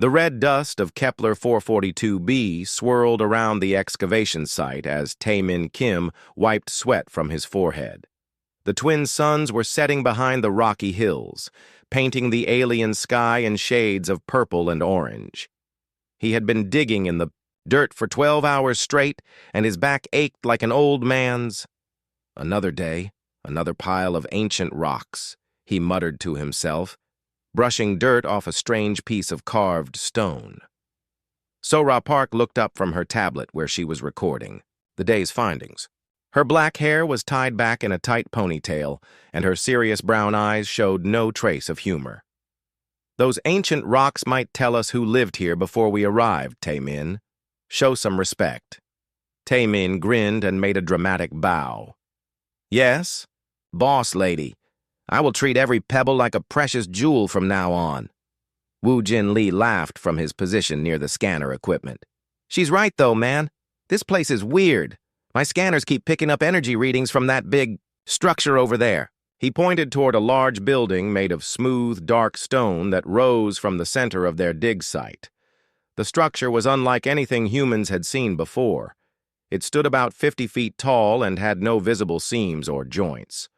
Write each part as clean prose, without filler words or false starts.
The red dust of Kepler 442b swirled around the excavation site as Tae-min Kim wiped sweat from his forehead. The twin suns were setting behind the rocky hills, painting the alien sky in shades of purple and orange. He had been digging in the dirt for 12 hours straight, and his back ached like an old man's. Another day, another pile of ancient rocks, he muttered to himself, brushing dirt off a strange piece of carved stone. Sora Park looked up from her tablet where she was recording the day's findings. Her black hair was tied back in a tight ponytail, and her serious brown eyes showed no trace of humor. Those ancient rocks might tell us who lived here before we arrived, Tae-min. Show some respect. Tae-min grinned and made a dramatic bow. Yes, boss lady. I will treat every pebble like a precious jewel from now on. Woo Jin Lee laughed from his position near the scanner equipment. She's right, though, man. This place is weird. My scanners keep picking up energy readings from that big structure over there. He pointed toward a large building made of smooth, dark stone that rose from the center of their dig site. The structure was unlike anything humans had seen before. It stood about 50 feet tall and had no visible seams or joints.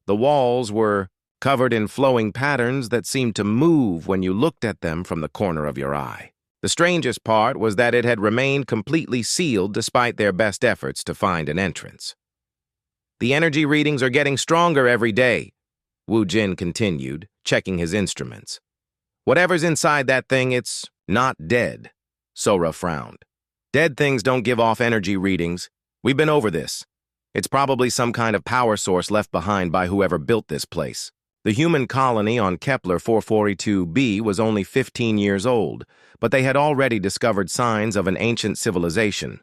The walls were covered in flowing patterns that seemed to move when you looked at them from the corner of your eye. The strangest part was that it had remained completely sealed despite their best efforts to find an entrance. The energy readings are getting stronger every day, Woo Jin continued, checking his instruments. Whatever's inside that thing, it's not dead. Sora frowned. Dead things don't give off energy readings. We've been over this. It's probably some kind of power source left behind by whoever built this place. The human colony on Kepler 442b was only 15 years old, but they had already discovered signs of an ancient civilization.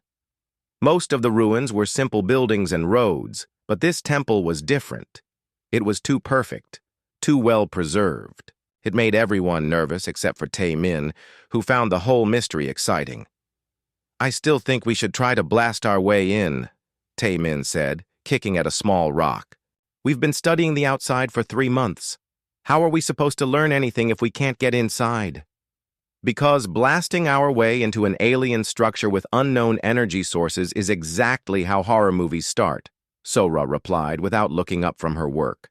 Most of the ruins were simple buildings and roads, but this temple was different. It was too perfect, too well preserved. It made everyone nervous except for Tae-min, who found the whole mystery exciting. I still think we should try to blast our way in, Tae-min said, kicking at a small rock. We've been studying the outside for 3 months. How are we supposed to learn anything if we can't get inside? Because blasting our way into an alien structure with unknown energy sources is exactly how horror movies start, Sora replied without looking up from her work.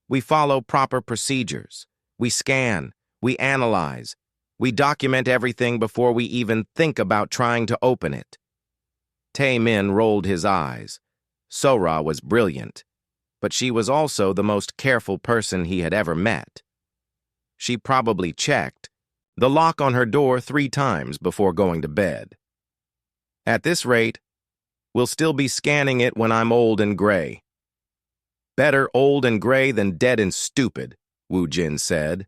We follow proper procedures. We scan. We analyze. We document everything before we even think about trying to open it. Tae-min rolled his eyes. Sora was brilliant, but she was also the most careful person he had ever met. She probably checked the lock on her door 3 times before going to bed. At this rate, we'll still be scanning it when I'm old and gray. Better old and gray than dead and stupid, Woo Jin said.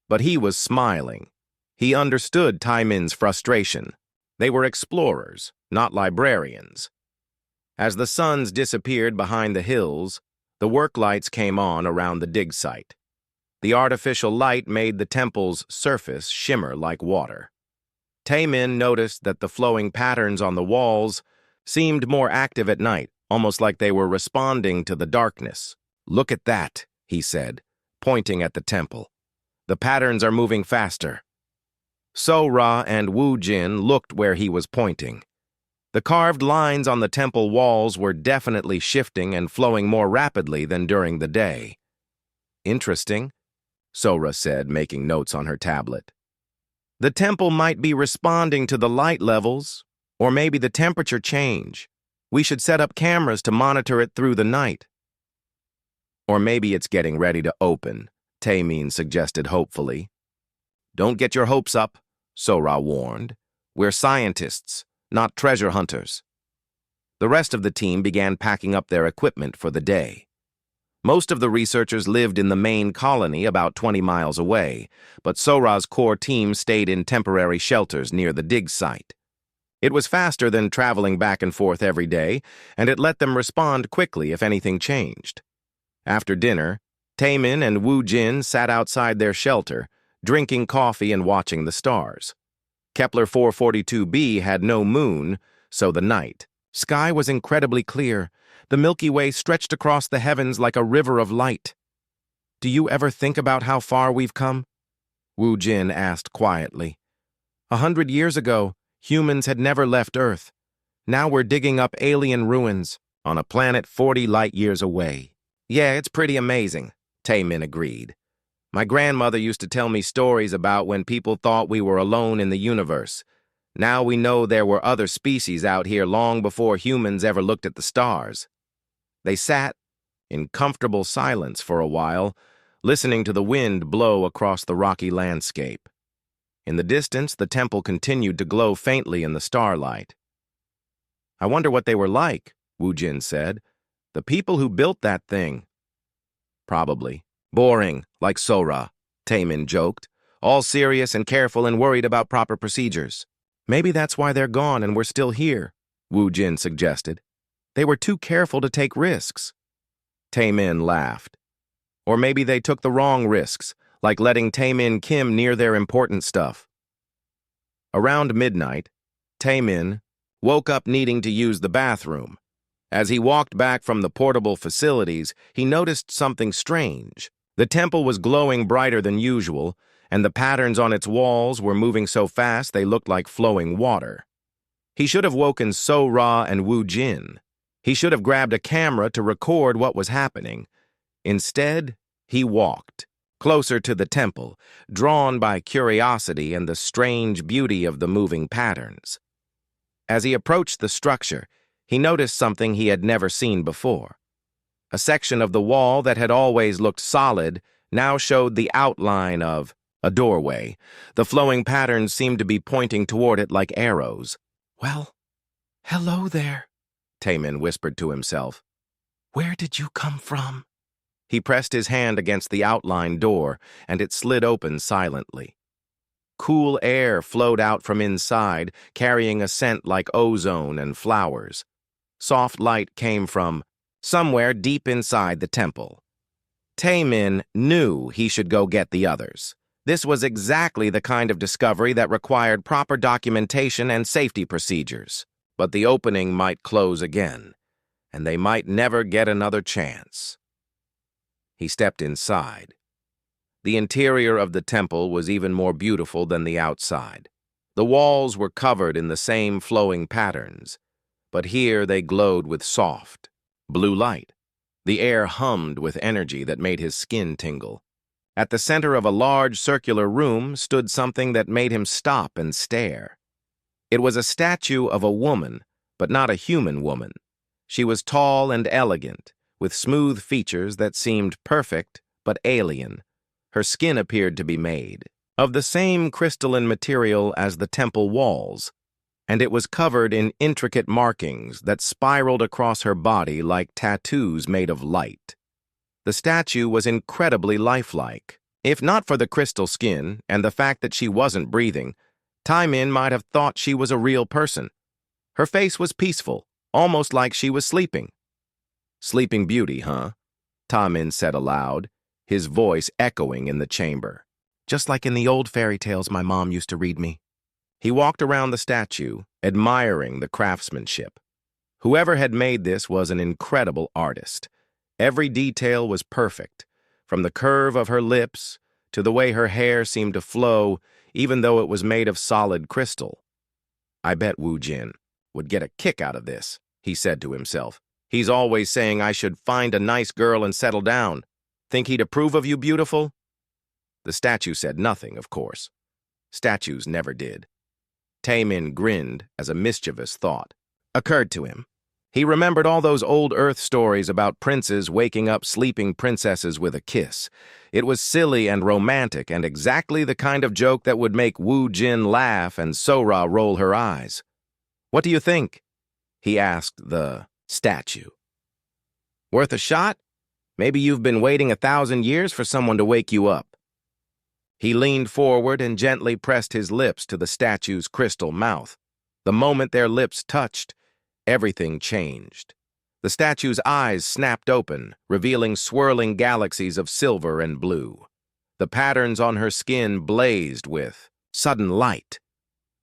But he was smiling. He understood Tae-min's frustration. They were explorers, not librarians. As the suns disappeared behind the hills, the work lights came on around the dig site. The artificial light made the temple's surface shimmer like water. Tae-min noticed that the flowing patterns on the walls seemed more active at night, almost like they were responding to the darkness. Look at that, he said, pointing at the temple. The patterns are moving faster. Sora and Woo Jin looked where he was pointing. The carved lines on the temple walls were definitely shifting and flowing more rapidly than during the day. Interesting, Sora said, making notes on her tablet. The temple might be responding to the light levels, or maybe the temperature change. We should set up cameras to monitor it through the night. Or maybe it's getting ready to open, Tae-min suggested hopefully. Don't get your hopes up, Sora warned. We're scientists, not treasure hunters. The rest of the team began packing up their equipment for the day. Most of the researchers lived in the main colony about 20 miles away, but Sora's core team stayed in temporary shelters near the dig site. It was faster than traveling back and forth every day, and it let them respond quickly if anything changed. After dinner, Tae-min and Woo Jin sat outside their shelter, drinking coffee and watching the stars. Kepler 442b had no moon, so the night sky was incredibly clear. The Milky Way stretched across the heavens like a river of light. Do you ever think about how far we've come? Woo Jin asked quietly. 100 years ago, humans had never left Earth. Now we're digging up alien ruins on a planet 40 light-years away. Yeah, it's pretty amazing, Taemin agreed. My grandmother used to tell me stories about when people thought we were alone in the universe. Now we know there were other species out here long before humans ever looked at the stars. They sat in comfortable silence for a while, listening to the wind blow across the rocky landscape. In the distance, the temple continued to glow faintly in the starlight. I wonder what they were like, Wu Jin said. The people who built that thing. Probably. Boring, like Sora, Taemin joked, all serious and careful and worried about proper procedures. Maybe that's why they're gone and we're still here, Wu Jin suggested. They were too careful to take risks. Taemin laughed. Or maybe they took the wrong risks, like letting Taemin Kim near their important stuff. Around midnight, Taemin woke up needing to use the bathroom. As he walked back from the portable facilities, he noticed something strange. The temple was glowing brighter than usual, and the patterns on its walls were moving so fast they looked like flowing water. He should have woken So-Ra and Wu Jin. He should have grabbed a camera to record what was happening. Instead, he walked closer to the temple, drawn by curiosity and the strange beauty of the moving patterns. As he approached the structure, he noticed something he had never seen before. A section of the wall that had always looked solid now showed the outline of a doorway. The flowing patterns seemed to be pointing toward it like arrows. "Well, hello there," Taemin whispered to himself. "Where did you come from?" He pressed his hand against the outline door, and it slid open silently. Cool air flowed out from inside, carrying a scent like ozone and flowers. Soft light came from somewhere deep inside the temple. Taemin knew he should go get the others. This was exactly the kind of discovery that required proper documentation and safety procedures. But the opening might close again, and they might never get another chance. He stepped inside. The interior of the temple was even more beautiful than the outside. The walls were covered in the same flowing patterns, but here they glowed with soft, blue light. The air hummed with energy that made his skin tingle. At the center of a large circular room stood something that made him stop and stare. It was a statue of a woman, but not a human woman. She was tall and elegant, with smooth features that seemed perfect but alien. Her skin appeared to be made of the same crystalline material as the temple walls, and it was covered in intricate markings that spiraled across her body like tattoos made of light. The statue was incredibly lifelike. If not for the crystal skin and the fact that she wasn't breathing, Taemin might have thought she was a real person. Her face was peaceful, almost like she was sleeping. "Sleeping Beauty, huh?" Taemin said aloud, his voice echoing in the chamber. "Just like in the old fairy tales my mom used to read me." He walked around the statue, admiring the craftsmanship. Whoever had made this was an incredible artist. Every detail was perfect, from the curve of her lips to the way her hair seemed to flow, even though it was made of solid crystal. "I bet Wu Jin would get a kick out of this," he said to himself. "He's always saying I should find a nice girl and settle down. Think he'd approve of you, beautiful?" The statue said nothing, of course. Statues never did. Taemin grinned as a mischievous thought occurred to him. He remembered all those old Earth stories about princes waking up sleeping princesses with a kiss. It was silly and romantic and exactly the kind of joke that would make Wu Jin laugh and Sora roll her eyes. "What do you think?" he asked the statue. "Worth a shot? Maybe you've been waiting 1,000 years for someone to wake you up." He leaned forward and gently pressed his lips to the statue's crystal mouth. The moment their lips touched, everything changed. The statue's eyes snapped open, revealing swirling galaxies of silver and blue. The patterns on her skin blazed with sudden light.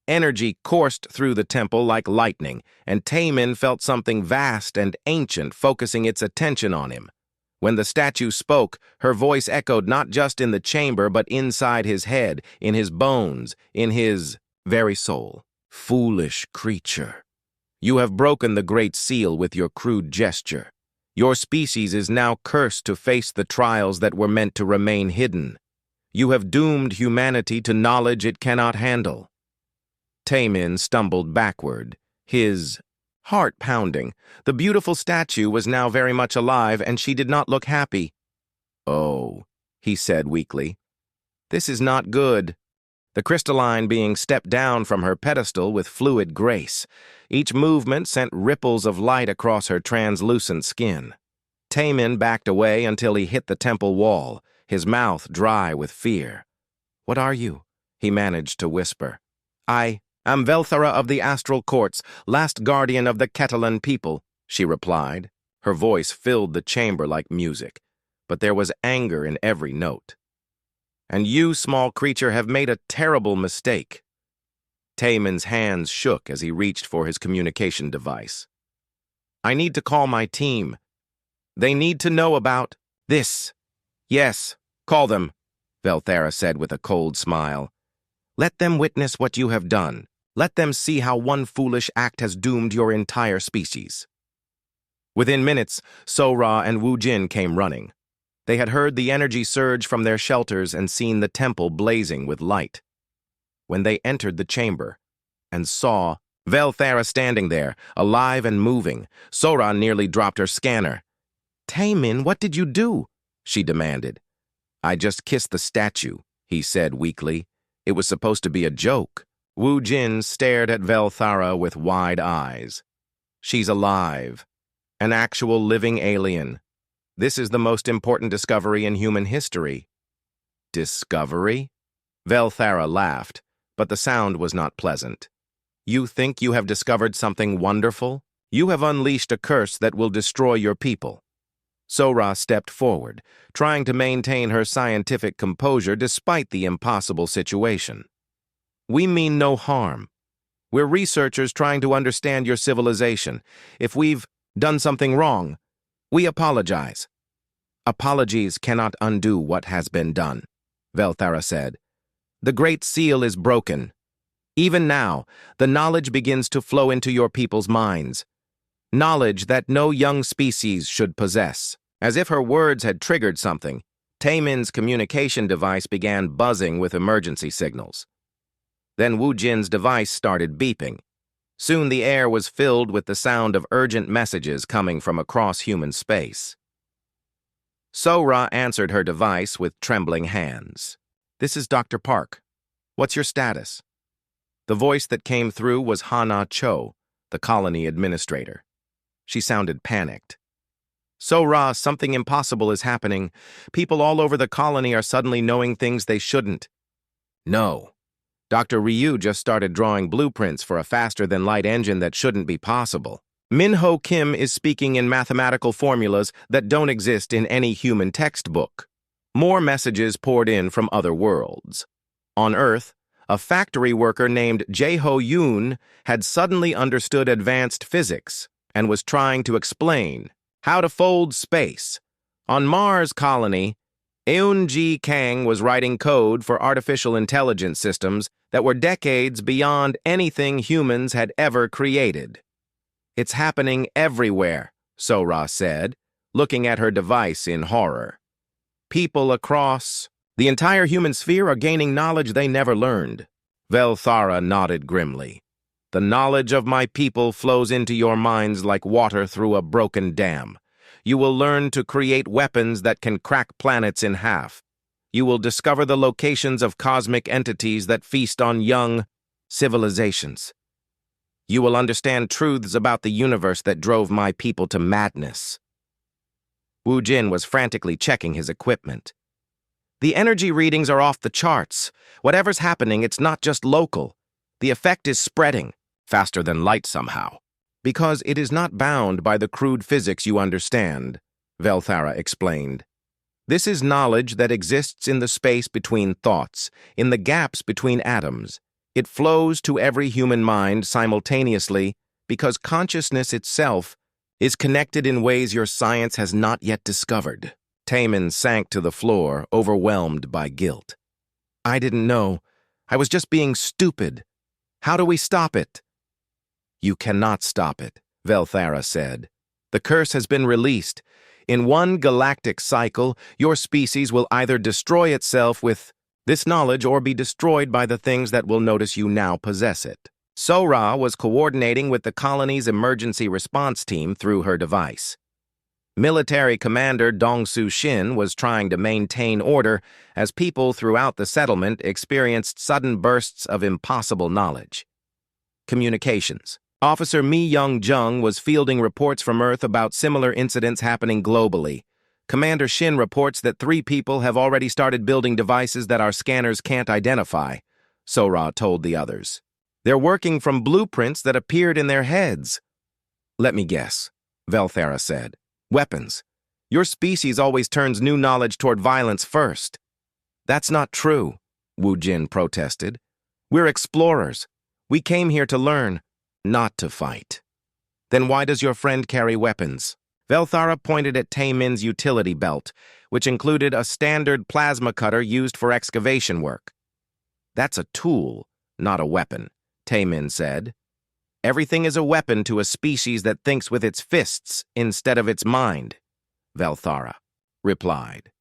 Energy coursed through the temple like lightning, and Taemin felt something vast and ancient focusing its attention on him. When the statue spoke, her voice echoed not just in the chamber but inside his head, in his bones, in his very soul. Foolish creature. You have broken the Great Seal with your crude gesture. Your species is now cursed to face the trials that were meant to remain hidden. You have doomed humanity to knowledge it cannot handle. Taemin stumbled backward, his heart pounding. The beautiful statue was now very much alive, and she did not look happy. "Oh," he said weakly. "This is not good." The crystalline being stepped down from her pedestal with fluid grace. Each movement sent ripples of light across her translucent skin. Taemin backed away until he hit the temple wall, his mouth dry with fear. "What are you?" he managed to whisper. "I am Velthara of the Astral Courts, last guardian of the Catalan people," she replied. Her voice filled the chamber like music, but there was anger in every note. "And you, small creature, have made a terrible mistake." Taemin's hands shook as he reached for his communication device. "I need to call my team. They need to know about this." "Yes, call them," Velthara said with a cold smile. "Let them witness what you have done. Let them see how one foolish act has doomed your entire species." Within minutes, So-Ra and Wu-Jin came running. They had heard the energy surge from their shelters and seen the temple blazing with light. When they entered the chamber and saw Velthara standing there, alive and moving, So-Ra nearly dropped her scanner. "Taemin, what did you do?" she demanded. "I just kissed the statue," he said weakly. "It was supposed to be a joke." Wu-Jin stared at Velthara with wide eyes. "She's alive. An actual living alien. This is the most important discovery in human history." "Discovery?" Velthara laughed, but the sound was not pleasant. "You think you have discovered something wonderful? You have unleashed a curse that will destroy your people." So-Ra stepped forward, trying to maintain her scientific composure despite the impossible situation. "We mean no harm. We're researchers trying to understand your civilization. If we've done something wrong, we apologize." "Apologies cannot undo what has been done," Velthara said. "The Great Seal is broken. Even now, the knowledge begins to flow into your people's minds. Knowledge that no young species should possess." As if her words had triggered something, Taemin's communication device began buzzing with emergency signals. Then Wu-Jin's device started beeping. Soon the air was filled with the sound of urgent messages coming from across human space. So-Ra answered her device with trembling hands. "This is Dr. Park. What's your status?" The voice that came through was Hana Cho, the colony administrator. She sounded panicked. "So-Ra, something impossible is happening. People all over the colony are suddenly knowing things they shouldn't." "No. Dr. Ryu just started drawing blueprints for a faster-than-light engine that shouldn't be possible. Min-Ho Kim is speaking in mathematical formulas that don't exist in any human textbook." More messages poured in from other worlds. On Earth, a factory worker named Jae-Ho Yoon had suddenly understood advanced physics and was trying to explain how to fold space. On Mars colony, Eun-Ji Kang was writing code for artificial intelligence systems that were decades beyond anything humans had ever created. "It's happening everywhere," So-Ra said, looking at her device in horror. "People across the entire human sphere are gaining knowledge they never learned." Velthara nodded grimly. "The knowledge of my people flows into your minds like water through a broken dam. You will learn to create weapons that can crack planets in half. You will discover the locations of cosmic entities that feast on young civilizations. You will understand truths about the universe that drove my people to madness." Wu-Jin was frantically checking his equipment. "The energy readings are off the charts. Whatever's happening, it's not just local. The effect is spreading, faster than light somehow." "Because it is not bound by the crude physics you understand," Velthara explained. "This is knowledge that exists in the space between thoughts, in the gaps between atoms. It flows to every human mind simultaneously because consciousness itself is connected in ways your science has not yet discovered." Taemin sank to the floor, overwhelmed by guilt. "I didn't know. I was just being stupid." How do we stop it? You cannot stop it, Velthara said. The curse has been released. In one galactic cycle, your species will either destroy itself with this knowledge or be destroyed by the things that will notice you now possess it. Sora was coordinating with the colony's emergency response team through her device. Military Commander Dongsu Shin was trying to maintain order as people throughout the settlement experienced sudden bursts of impossible knowledge. Communications. Officer Mi Young-jung was fielding reports from Earth about similar incidents happening globally. Commander Shin reports that 3 people have already started building devices that our scanners can't identify, Sora told the others. They're working from blueprints that appeared in their heads. Let me guess, Velthara said. Weapons. Your species always turns new knowledge toward violence first. That's not true, Wu Jin protested. We're explorers. We came here to learn, not to fight. Then why does your friend carry weapons? Velthara pointed at Taemin's utility belt, which included a standard plasma cutter used for excavation work. That's a tool, not a weapon, Taemin said. Everything is a weapon to a species that thinks with its fists instead of its mind, Velthara replied.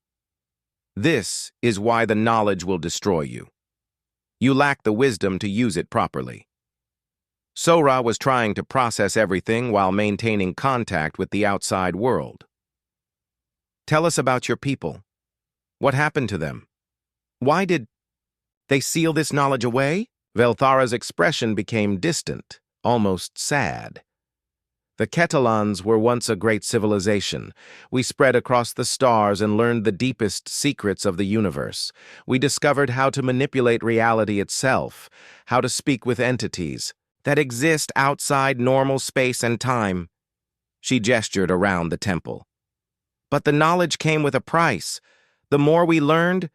This is why the knowledge will destroy you. You lack the wisdom to use it properly. Sora was trying to process everything while maintaining contact with the outside world. Tell us about your people. What happened to them? Why did they seal this knowledge away? Velthara's expression became distant, almost sad. The Ketalans were once a great civilization. We spread across the stars and learned the deepest secrets of the universe. We discovered how to manipulate reality itself, how to speak with entities that exist outside normal space and time. She gestured around the temple. But the knowledge came with a price. The more we learned,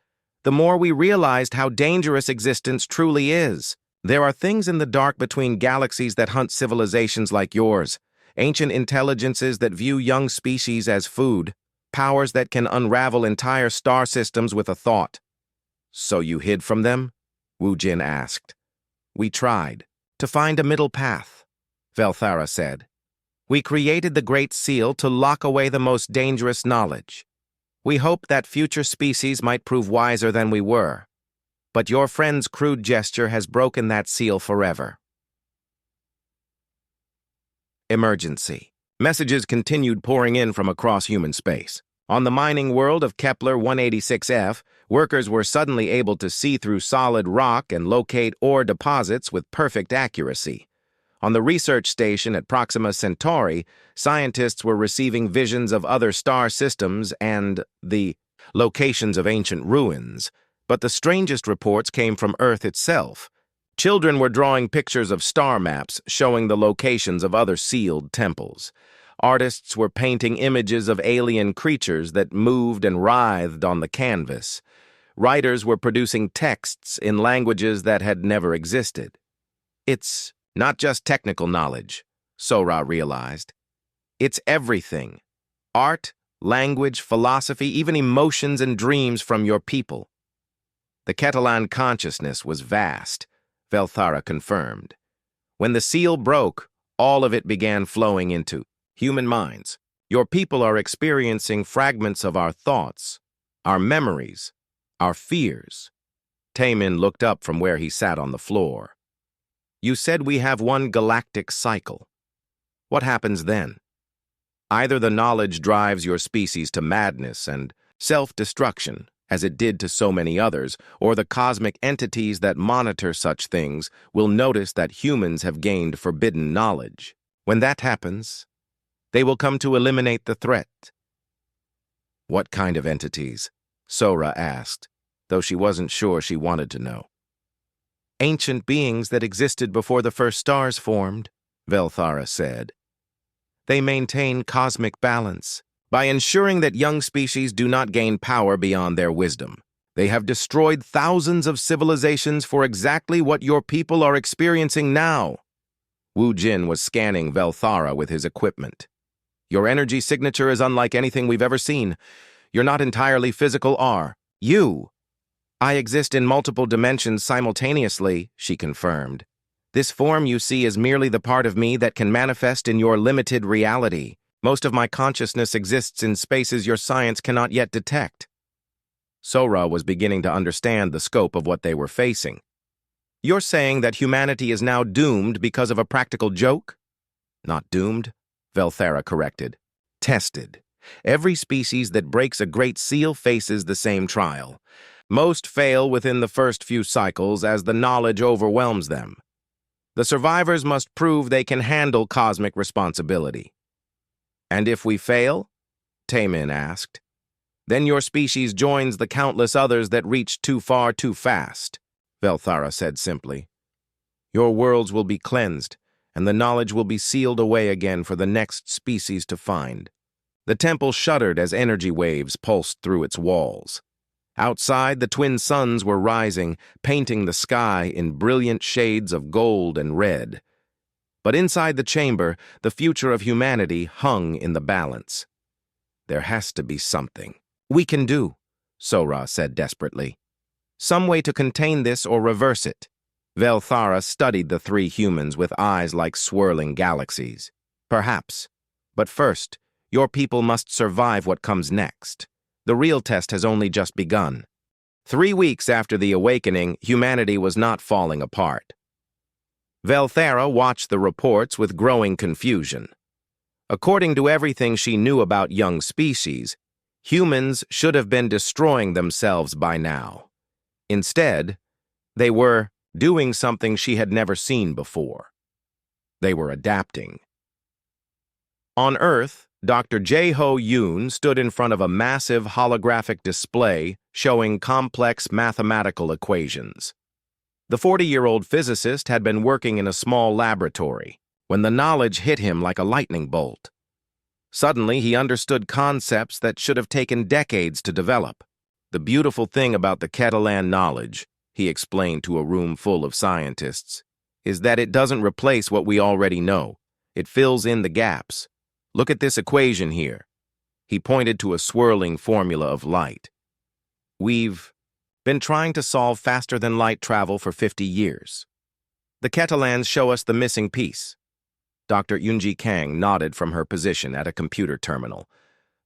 the more we realized how dangerous existence truly is. There are things in the dark between galaxies that hunt civilizations like yours, ancient intelligences that view young species as food, powers that can unravel entire star systems with a thought. So you hid from them? Wu Jin asked. We tried to find a middle path, Velthara said. We created the Great Seal to lock away the most dangerous knowledge. We hoped that future species might prove wiser than we were. But your friend's crude gesture has broken that seal forever. Emergency. Messages continued pouring in from across human space. On the mining world of Kepler 186f, workers were suddenly able to see through solid rock and locate ore deposits with perfect accuracy. On the research station at Proxima Centauri, scientists were receiving visions of other star systems and the locations of ancient ruins. But the strangest reports came from Earth itself. Children were drawing pictures of star maps showing the locations of other sealed temples. Artists were painting images of alien creatures that moved and writhed on the canvas. Writers were producing texts in languages that had never existed. It's not just technical knowledge, Sora realized. It's everything. Art, language, philosophy, even emotions and dreams from your people. The Catalan consciousness was vast, Velthara confirmed. When the seal broke, all of it began flowing into human minds. Your people are experiencing fragments of our thoughts, our memories, our fears. Taemin looked up from where he sat on the floor. You said we have one galactic cycle. What happens then? Either the knowledge drives your species to madness and self-destruction, as it did to so many others, or the cosmic entities that monitor such things will notice that humans have gained forbidden knowledge. When that happens, they will come to eliminate the threat. What kind of entities? Sora asked, though she wasn't sure she wanted to know. Ancient beings that existed before the first stars formed, Velthara said. They maintain cosmic balance by ensuring that young species do not gain power beyond their wisdom. They have destroyed thousands of civilizations for exactly what your people are experiencing now. Wu Jin was scanning Velthara with his equipment. Your energy signature is unlike anything we've ever seen. You're not entirely physical, are you? I exist in multiple dimensions simultaneously, she confirmed. This form you see is merely the part of me that can manifest in your limited reality. Most of my consciousness exists in spaces your science cannot yet detect. Sora was beginning to understand the scope of what they were facing. You're saying that humanity is now doomed because of a practical joke? Not doomed, Velthera corrected. Tested. Every species that breaks a great seal faces the same trial. Most fail within the first few cycles as the knowledge overwhelms them. The survivors must prove they can handle cosmic responsibility. And if we fail? Taemin asked. Then your species joins the countless others that reach too far too fast, Velthara said simply. Your worlds will be cleansed, and the knowledge will be sealed away again for the next species to find. The temple shuddered as energy waves pulsed through its walls. Outside, the twin suns were rising, painting the sky in brilliant shades of gold and red. But inside the chamber, the future of humanity hung in the balance. There has to be something we can do, Sora said desperately. Some way to contain this or reverse it. Velthara studied the three humans with eyes like swirling galaxies. Perhaps. But first, your people must survive what comes next. The real test has only just begun. 3 weeks after the awakening, humanity was not falling apart. Velthara watched the reports with growing confusion. According to everything she knew about young species, humans should have been destroying themselves by now. Instead, they were doing something she had never seen before. They were adapting. On Earth, Dr. Jae-ho Yoon stood in front of a massive holographic display showing complex mathematical equations. The 40-year-old physicist had been working in a small laboratory when the knowledge hit him like a lightning bolt. Suddenly, he understood concepts that should have taken decades to develop. The beautiful thing about the Catalan knowledge, he explained to a room full of scientists, is that it doesn't replace what we already know. It fills in the gaps. Look at this equation here. He pointed to a swirling formula of light. We've been trying to solve faster-than-light travel for 50 years. The Catalans show us the missing piece. Dr. Yunji Kang nodded from her position at a computer terminal.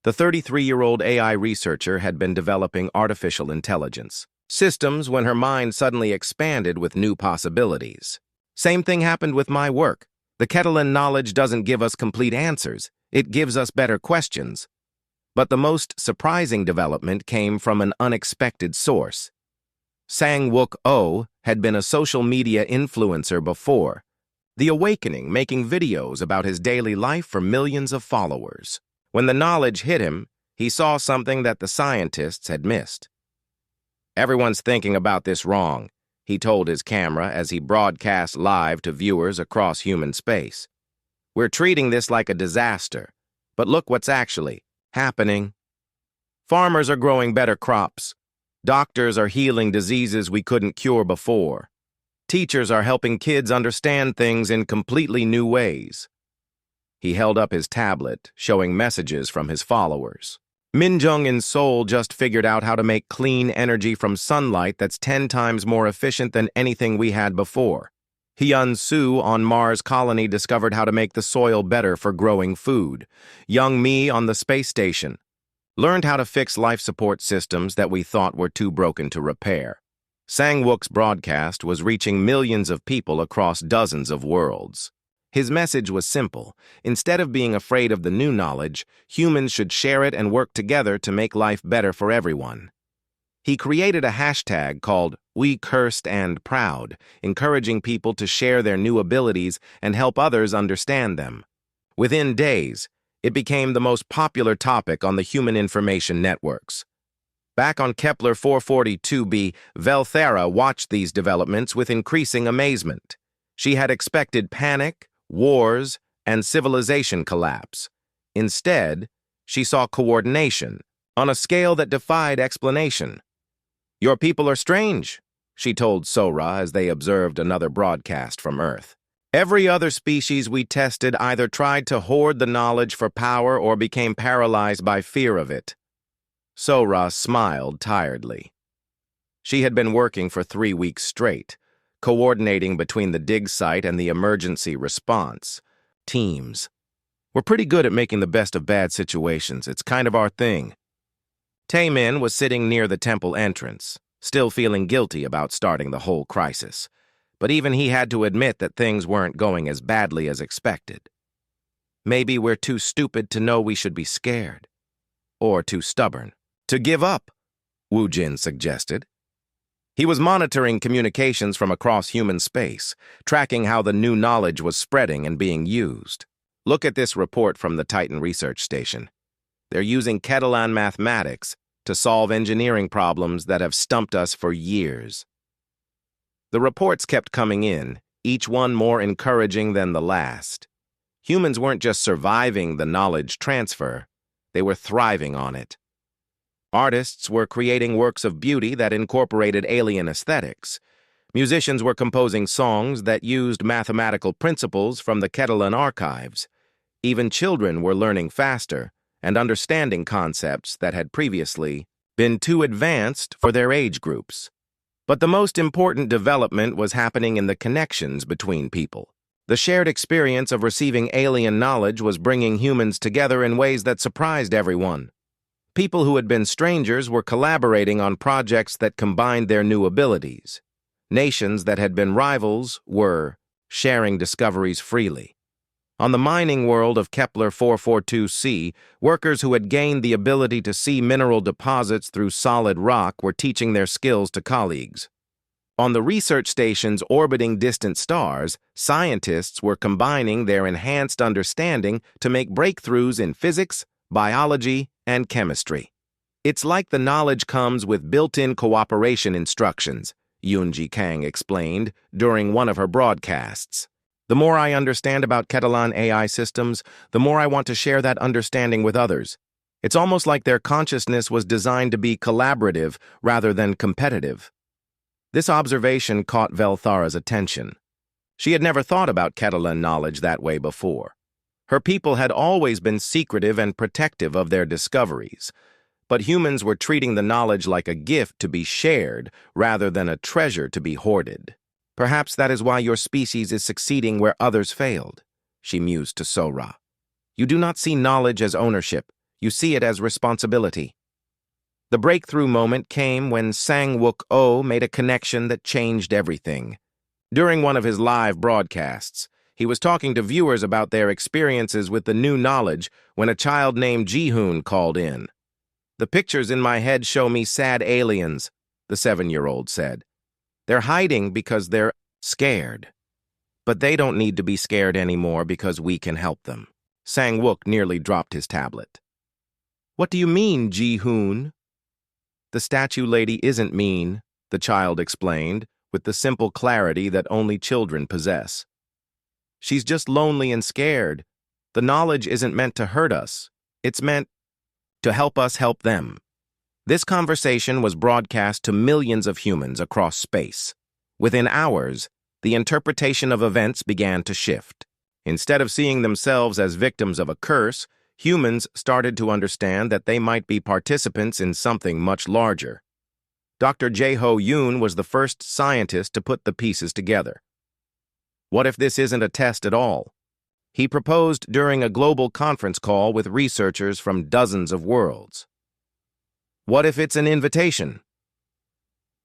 The 33-year-old AI researcher had been developing artificial intelligence systems when her mind suddenly expanded with new possibilities. Same thing happened with my work. The Catalan knowledge doesn't give us complete answers. It gives us better questions. But the most surprising development came from an unexpected source. Sang-wook Oh had been a social media influencer before. The Awakening, making videos about his daily life for millions of followers. When the knowledge hit him, he saw something that the scientists had missed. Everyone's thinking about this wrong, he told his camera as he broadcast live to viewers across human space. We're treating this like a disaster, but look what's actually happening. Farmers are growing better crops. Doctors are healing diseases we couldn't cure before. Teachers are helping kids understand things in completely new ways. He held up his tablet, showing messages from his followers. Minjung in Seoul just figured out how to make clean energy from sunlight that's 10 times more efficient than anything we had before. Hyun Soo on Mars Colony discovered how to make the soil better for growing food. Young Mi on the space station learned how to fix life support systems that we thought were too broken to repair. Sang-wook's broadcast was reaching millions of people across dozens of worlds. His message was simple. Instead of being afraid of the new knowledge, humans should share it and work together to make life better for everyone. He created a hashtag called We Cursed and Proud, encouraging people to share their new abilities and help others understand them. Within days, it became the most popular topic on the human information networks. Back on Kepler 442b, Velthera watched these developments with increasing amazement. She had expected panic, wars, and civilization collapse. Instead, she saw coordination on a scale that defied explanation. Your people are strange, she told Sora as they observed another broadcast from Earth. Every other species we tested either tried to hoard the knowledge for power or became paralyzed by fear of it. Sora smiled tiredly. She had been working for 3 weeks straight. coordinating between the dig site and the emergency response teams. We're pretty good at making the best of bad situations. It's kind of our thing. Taemin was sitting near the temple entrance, still feeling guilty about starting the whole crisis. But even he had to admit that things weren't going as badly as expected. Maybe we're too stupid to know we should be scared. Or too stubborn to give up, Wu Jin suggested. He was monitoring communications from across human space, tracking how the new knowledge was spreading and being used. Look at this report from the Titan Research Station. They're using Catalan mathematics to solve engineering problems that have stumped us for years. The reports kept coming in, each one more encouraging than the last. Humans weren't just surviving the knowledge transfer, they were thriving on it. Artists were creating works of beauty that incorporated alien aesthetics. Musicians were composing songs that used mathematical principles from the Catalan archives. Even children were learning faster and understanding concepts that had previously been too advanced for their age groups. But the most important development was happening in the connections between people. The shared experience of receiving alien knowledge was bringing humans together in ways that surprised everyone. People who had been strangers were collaborating on projects that combined their new abilities. Nations that had been rivals were sharing discoveries freely. On the mining world of Kepler 442c, workers who had gained the ability to see mineral deposits through solid rock were teaching their skills to colleagues. On the research stations orbiting distant stars, scientists were combining their enhanced understanding to make breakthroughs in physics, biology, and chemistry. It's like the knowledge comes with built-in cooperation instructions, Yoonji Kang explained during one of her broadcasts. The more I understand about Catalan AI systems, the more I want to share that understanding with others. It's almost like their consciousness was designed to be collaborative rather than competitive. This observation caught Velthara's attention. She had never thought about Catalan knowledge that way before. Her people had always been secretive and protective of their discoveries, but humans were treating the knowledge like a gift to be shared rather than a treasure to be hoarded. Perhaps that is why your species is succeeding where others failed, she mused to Sora. You do not see knowledge as ownership, you see it as responsibility. The breakthrough moment came when Sang-wook-oh made a connection that changed everything. During one of his live broadcasts, he was talking to viewers about their experiences with the new knowledge when a child named Ji-hoon called in. The pictures in my head show me sad aliens, the 7-year-old said. They're hiding because they're scared. But they don't need to be scared anymore because we can help them. Sang-wook nearly dropped his tablet. What do you mean, Ji-hoon? The statue lady isn't mean, the child explained, with the simple clarity that only children possess. She's just lonely and scared. The knowledge isn't meant to hurt us. It's meant to help us help them. This conversation was broadcast to millions of humans across space. Within hours, the interpretation of events began to shift. Instead of seeing themselves as victims of a curse, humans started to understand that they might be participants in something much larger. Dr. Jae-ho Yoon was the first scientist to put the pieces together. What if this isn't a test at all? He proposed during a global conference call with researchers from dozens of worlds. What if it's an invitation?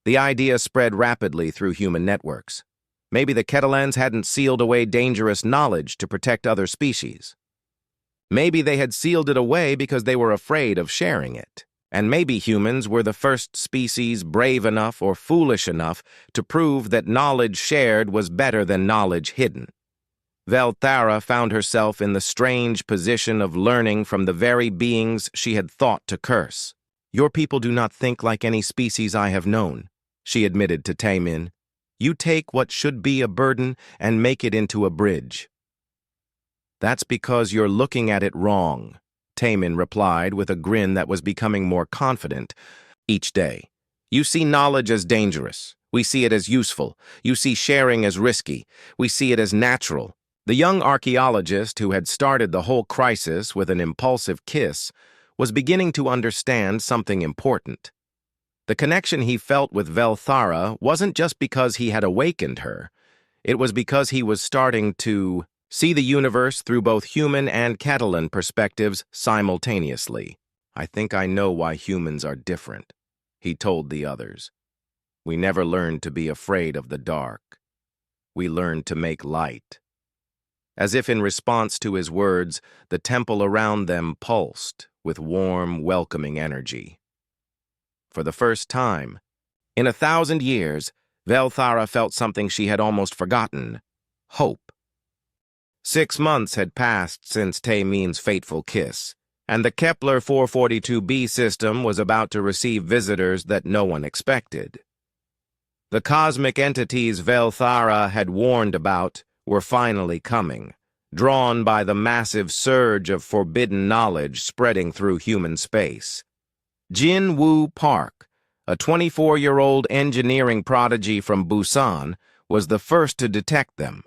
The idea spread rapidly through human networks. Maybe the Catalans hadn't sealed away dangerous knowledge to protect other species. Maybe they had sealed it away because they were afraid of sharing it. And maybe humans were the first species brave enough or foolish enough to prove that knowledge shared was better than knowledge hidden. Velthara found herself in the strange position of learning from the very beings she had thought to curse. Your people do not think like any species I have known, she admitted to Taemin. You take what should be a burden and make it into a bridge. That's because you're looking at it wrong, Taemin replied with a grin that was becoming more confident each day. You see knowledge as dangerous. We see it as useful. You see sharing as risky. We see it as natural. The young archaeologist who had started the whole crisis with an impulsive kiss was beginning to understand something important. The connection he felt with Velthara wasn't just because he had awakened her. It was because he was starting to see the universe through both human and Catalan perspectives simultaneously. "I think I know why humans are different," he told the others. "We never learned to be afraid of the dark. We learned to make light." As if in response to his words, the temple around them pulsed with warm, welcoming energy. For the first time, in 1,000 years, Velthara felt something she had almost forgotten: hope. 6 months had passed since Taemin's fateful kiss, and the Kepler 442b system was about to receive visitors that no one expected. The cosmic entities Velthara had warned about were finally coming, drawn by the massive surge of forbidden knowledge spreading through human space. Jin Woo Park, a 24-year-old engineering prodigy from Busan, was the first to detect them.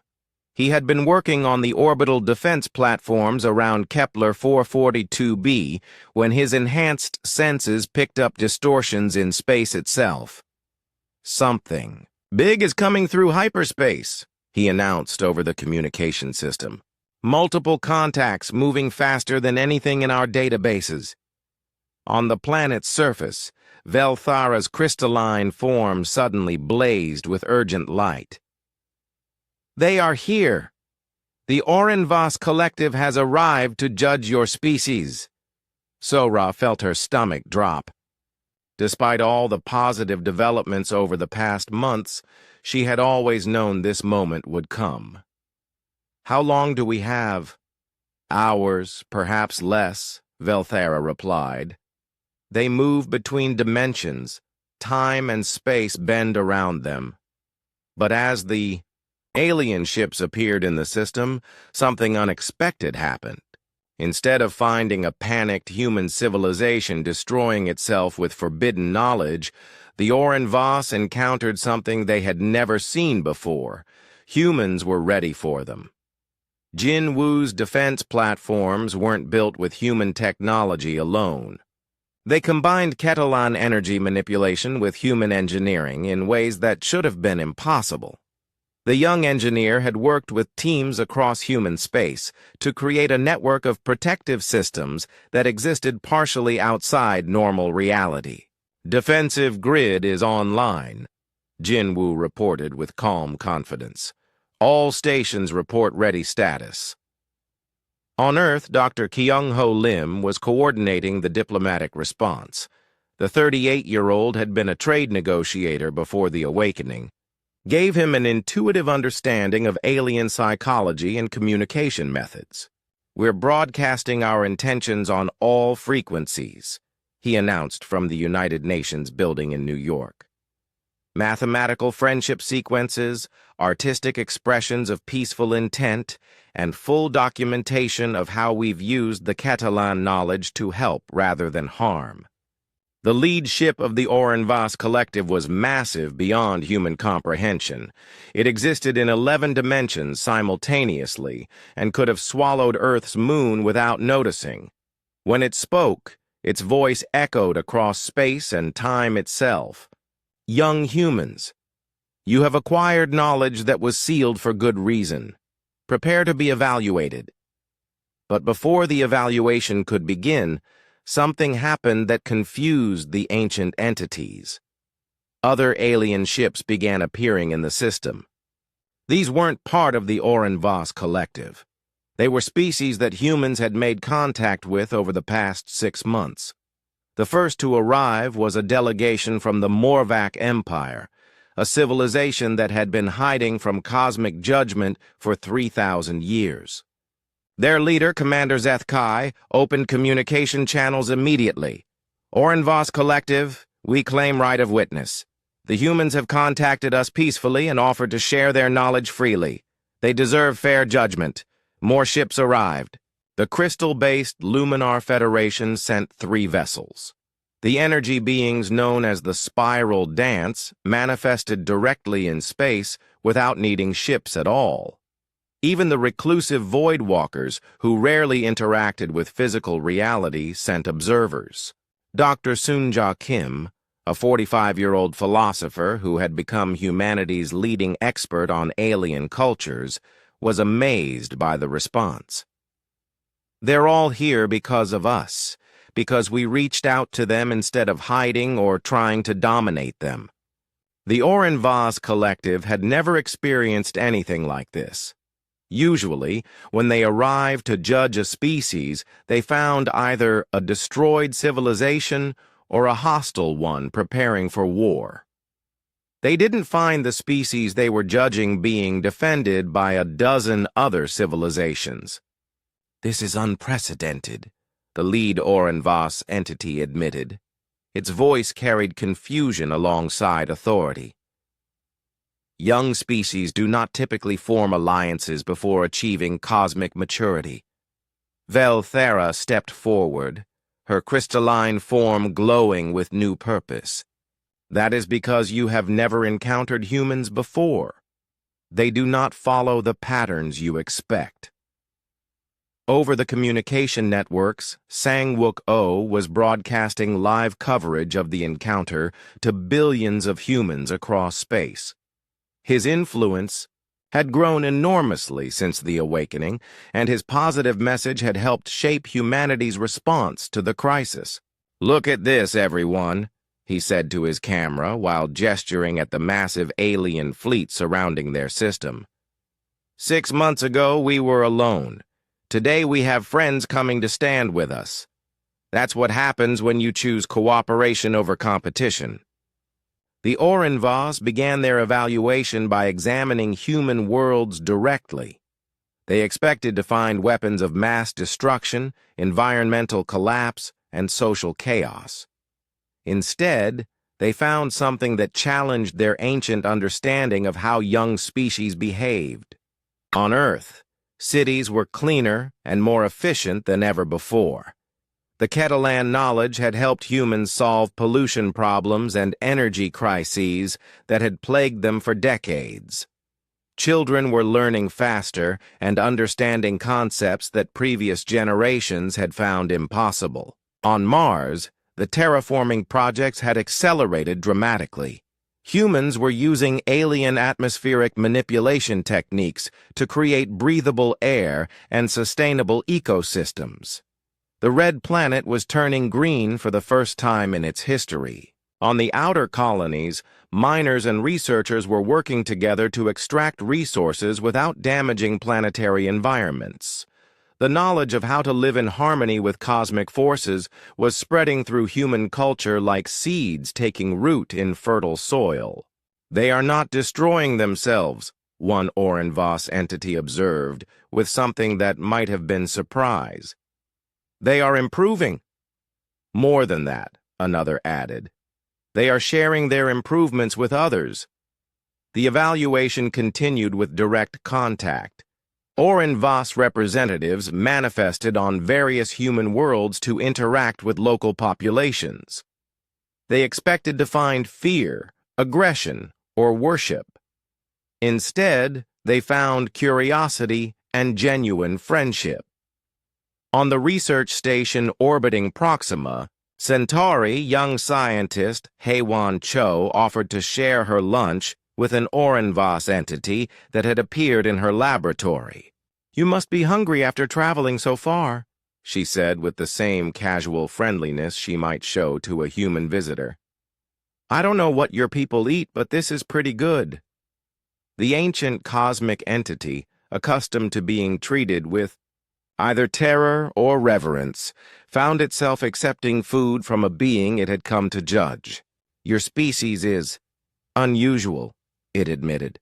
He had been working on the orbital defense platforms around Kepler 442b when his enhanced senses picked up distortions in space itself. "Something big is coming through hyperspace," he announced over the communication system. "Multiple contacts moving faster than anything in our databases." On the planet's surface, Velthara's crystalline form suddenly blazed with urgent light. "They are here. The Orenvas Collective has arrived to judge your species." Sora felt her stomach drop. Despite all the positive developments over the past months, she had always known this moment would come. "How long do we have?" "Hours, perhaps less," Velthara replied. "They move between dimensions. Time and space bend around them." But as the alien ships appeared in the system, something unexpected happened. Instead of finding a panicked human civilization destroying itself with forbidden knowledge, the Orenvas encountered something they had never seen before. Humans were ready for them. Jin Woo's defense platforms weren't built with human technology alone. They combined Catalan energy manipulation with human engineering in ways that should have been impossible. The young engineer had worked with teams across human space to create a network of protective systems that existed partially outside normal reality. "Defensive grid is online," Jin Woo reported with calm confidence. "All stations report ready status." On Earth, Dr. Kyung-ho Lim was coordinating the diplomatic response. The 38-year-old had been a trade negotiator before the awakening, gave him an intuitive understanding of alien psychology and communication methods. "We're broadcasting our intentions on all frequencies," he announced from the United Nations building in New York. "Mathematical friendship sequences, artistic expressions of peaceful intent, and full documentation of how we've used the Catalan knowledge to help rather than harm." The lead ship of the Orenvas Collective was massive beyond human comprehension. It existed in 11 dimensions simultaneously and could have swallowed Earth's moon without noticing. When it spoke, its voice echoed across space and time itself. "Young humans, you have acquired knowledge that was sealed for good reason. Prepare to be evaluated." But before the evaluation could begin, something happened that confused the ancient entities. Other alien ships began appearing in the system. These weren't part of the Orenvas Collective. They were species that humans had made contact with over the past 6 months. The first to arrive was a delegation from the Morvac Empire, a civilization that had been hiding from cosmic judgment for 3,000 years. Their leader, Commander Zethkai, opened communication channels immediately. "Orenvas Collective, we claim right of witness. The humans have contacted us peacefully and offered to share their knowledge freely. They deserve fair judgment. More ships arrived." The crystal-based Luminar Federation sent 3 vessels. The energy beings known as the Spiral Dance manifested directly in space without needing ships at all. Even the reclusive Void Walkers, who rarely interacted with physical reality, sent observers. Dr. Soonja Kim, A 45-year-old philosopher who had become humanity's leading expert on alien cultures, was amazed by the response. They're all here because of us, because we reached out to them instead of hiding or trying to dominate them. The Oren Vaz Collective had never experienced anything like this. Usually, when they arrived to judge a species, they found either a destroyed civilization or a hostile one preparing for war. They didn't find the species they were judging being defended by a dozen other civilizations. "This is unprecedented," the lead Oren Vaz entity admitted. Its voice carried confusion alongside authority. Young species do not typically form alliances before achieving cosmic maturity. Velthera stepped forward, her crystalline form glowing with new purpose. "That is because you have never encountered humans before. They do not follow the patterns you expect." Over the communication networks, Sang-Wook-O was broadcasting live coverage of the encounter to billions of humans across space. His influence had grown enormously since the awakening, and his positive message had helped shape humanity's response to the crisis. "Look at this, everyone," he said to his camera while gesturing at the massive alien fleet surrounding their system. "6 months ago, we were alone. Today, we have friends coming to stand with us. That's what happens when you choose cooperation over competition." The Oren Vaz began their evaluation by examining human worlds directly. They expected to find weapons of mass destruction, environmental collapse, and social chaos. Instead, they found something that challenged their ancient understanding of how young species behaved. On Earth, cities were cleaner and more efficient than ever before. The Ketelan knowledge had helped humans solve pollution problems and energy crises that had plagued them for decades. Children were learning faster and understanding concepts that previous generations had found impossible. On Mars, the terraforming projects had accelerated dramatically. Humans were using alien atmospheric manipulation techniques to create breathable air and sustainable ecosystems. The red planet was turning green for the first time in its history. On the outer colonies, miners and researchers were working together to extract resources without damaging planetary environments. The knowledge of how to live in harmony with cosmic forces was spreading through human culture like seeds taking root in fertile soil. "They are not destroying themselves," one Oren Vaz entity observed, with something that might have been surprise. "They are improving." "More than that," another added. "They are sharing their improvements with others." The evaluation continued with direct contact. Oren Vaz representatives manifested on various human worlds to interact with local populations. They expected to find fear, aggression, or worship. Instead, they found curiosity and genuine friendship. On the research station orbiting Proxima, Centauri young scientist Haewon Cho offered to share her lunch with an Oren Vaz entity that had appeared in her laboratory. "You must be hungry after traveling so far," she said with the same casual friendliness she might show to a human visitor. "I don't know what your people eat, but this is pretty good." The ancient cosmic entity, accustomed to being treated with either terror or reverence, found itself accepting food from a being it had come to judge. "Your species is unusual," it admitted.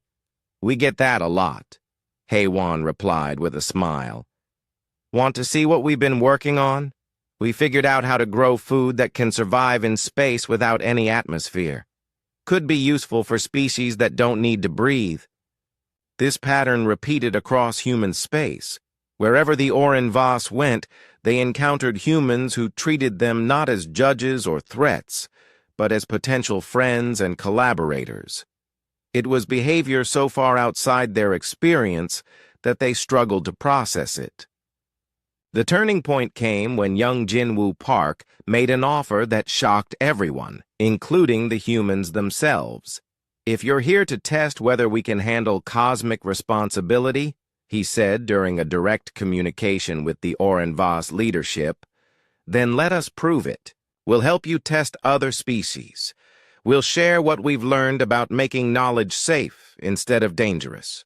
"We get that a lot," Haewon replied with a smile. "Want to see what we've been working on? We figured out how to grow food that can survive in space without any atmosphere. Could be useful for species that don't need to breathe." This pattern repeated across human space. Wherever the Oren Vaz went, they encountered humans who treated them not as judges or threats, but as potential friends and collaborators. It was behavior so far outside their experience that they struggled to process it. The turning point came when young Jinwoo Park made an offer that shocked everyone, including the humans themselves. "If you're here to test whether we can handle cosmic responsibility," he said during a direct communication with the Orenvas leadership, "then let us prove it. We'll help you test other species. We'll share what we've learned about making knowledge safe instead of dangerous."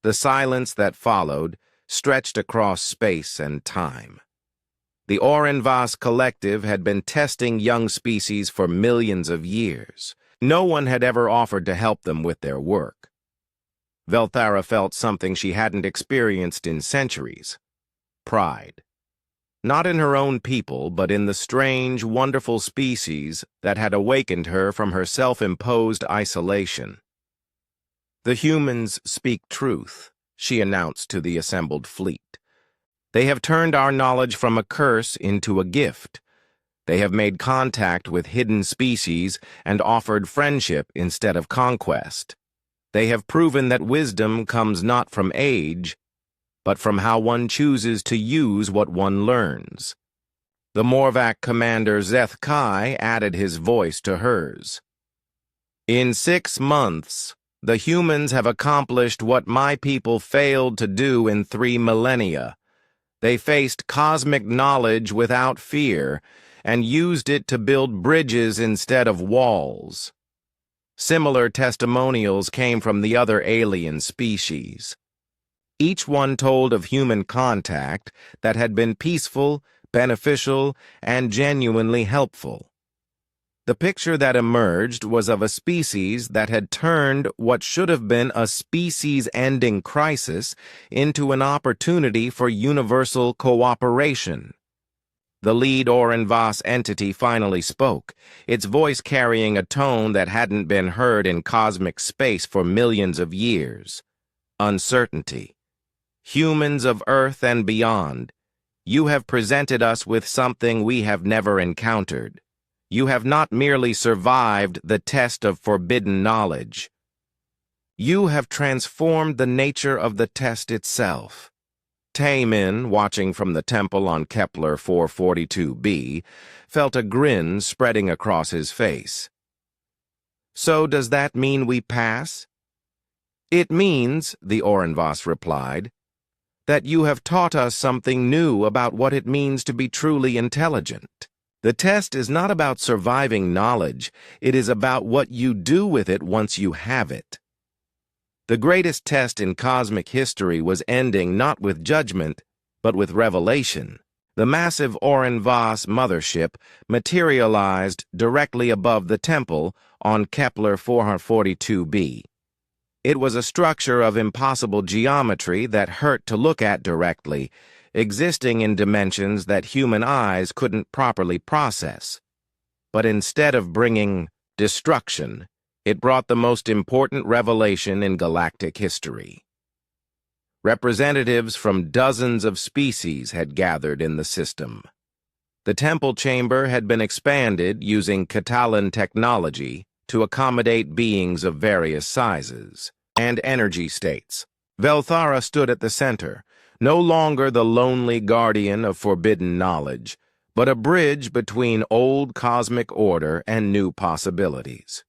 The silence that followed stretched across space and time. The Orenvas Collective had been testing young species for millions of years. No one had ever offered to help them with their work. Velthara felt something she hadn't experienced in centuries: pride. Not in her own people, but in the strange, wonderful species that had awakened her from her self-imposed isolation. "The humans speak truth," she announced to the assembled fleet. "They have turned our knowledge from a curse into a gift. They have made contact with hidden species and offered friendship instead of conquest. They have proven that wisdom comes not from age, but from how one chooses to use what one learns." The Morvac commander Zeth Kai added his voice to hers. "In 6 months, the humans have accomplished what my people failed to do in 3 millennia. They faced cosmic knowledge without fear and used it to build bridges instead of walls." Similar testimonials came from the other alien species. Each one told of human contact that had been peaceful, beneficial, and genuinely helpful. The picture that emerged was of a species that had turned what should have been a species-ending crisis into an opportunity for universal cooperation. The lead Orenvas entity finally spoke, its voice carrying a tone that hadn't been heard in cosmic space for millions of years: uncertainty. "Humans of Earth and beyond, you have presented us with something we have never encountered. You have not merely survived the test of forbidden knowledge. You have transformed the nature of the test itself." Taemin, watching from the temple on Kepler 442b, felt a grin spreading across his face. "So does that mean we pass?" "It means," the Orenvas replied, "that you have taught us something new about what it means to be truly intelligent. The test is not about surviving knowledge, it is about what you do with it once you have it." The greatest test in cosmic history was ending not with judgment, but with revelation. The massive Orenvas mothership materialized directly above the temple on Kepler 442b. It was a structure of impossible geometry that hurt to look at directly, existing in dimensions that human eyes couldn't properly process. But instead of bringing destruction, it brought the most important revelation in galactic history. Representatives from dozens of species had gathered in the system. The temple chamber had been expanded using Catalan technology to accommodate beings of various sizes and energy states. Velthara stood at the center, no longer the lonely guardian of forbidden knowledge, but a bridge between old cosmic order and new possibilities.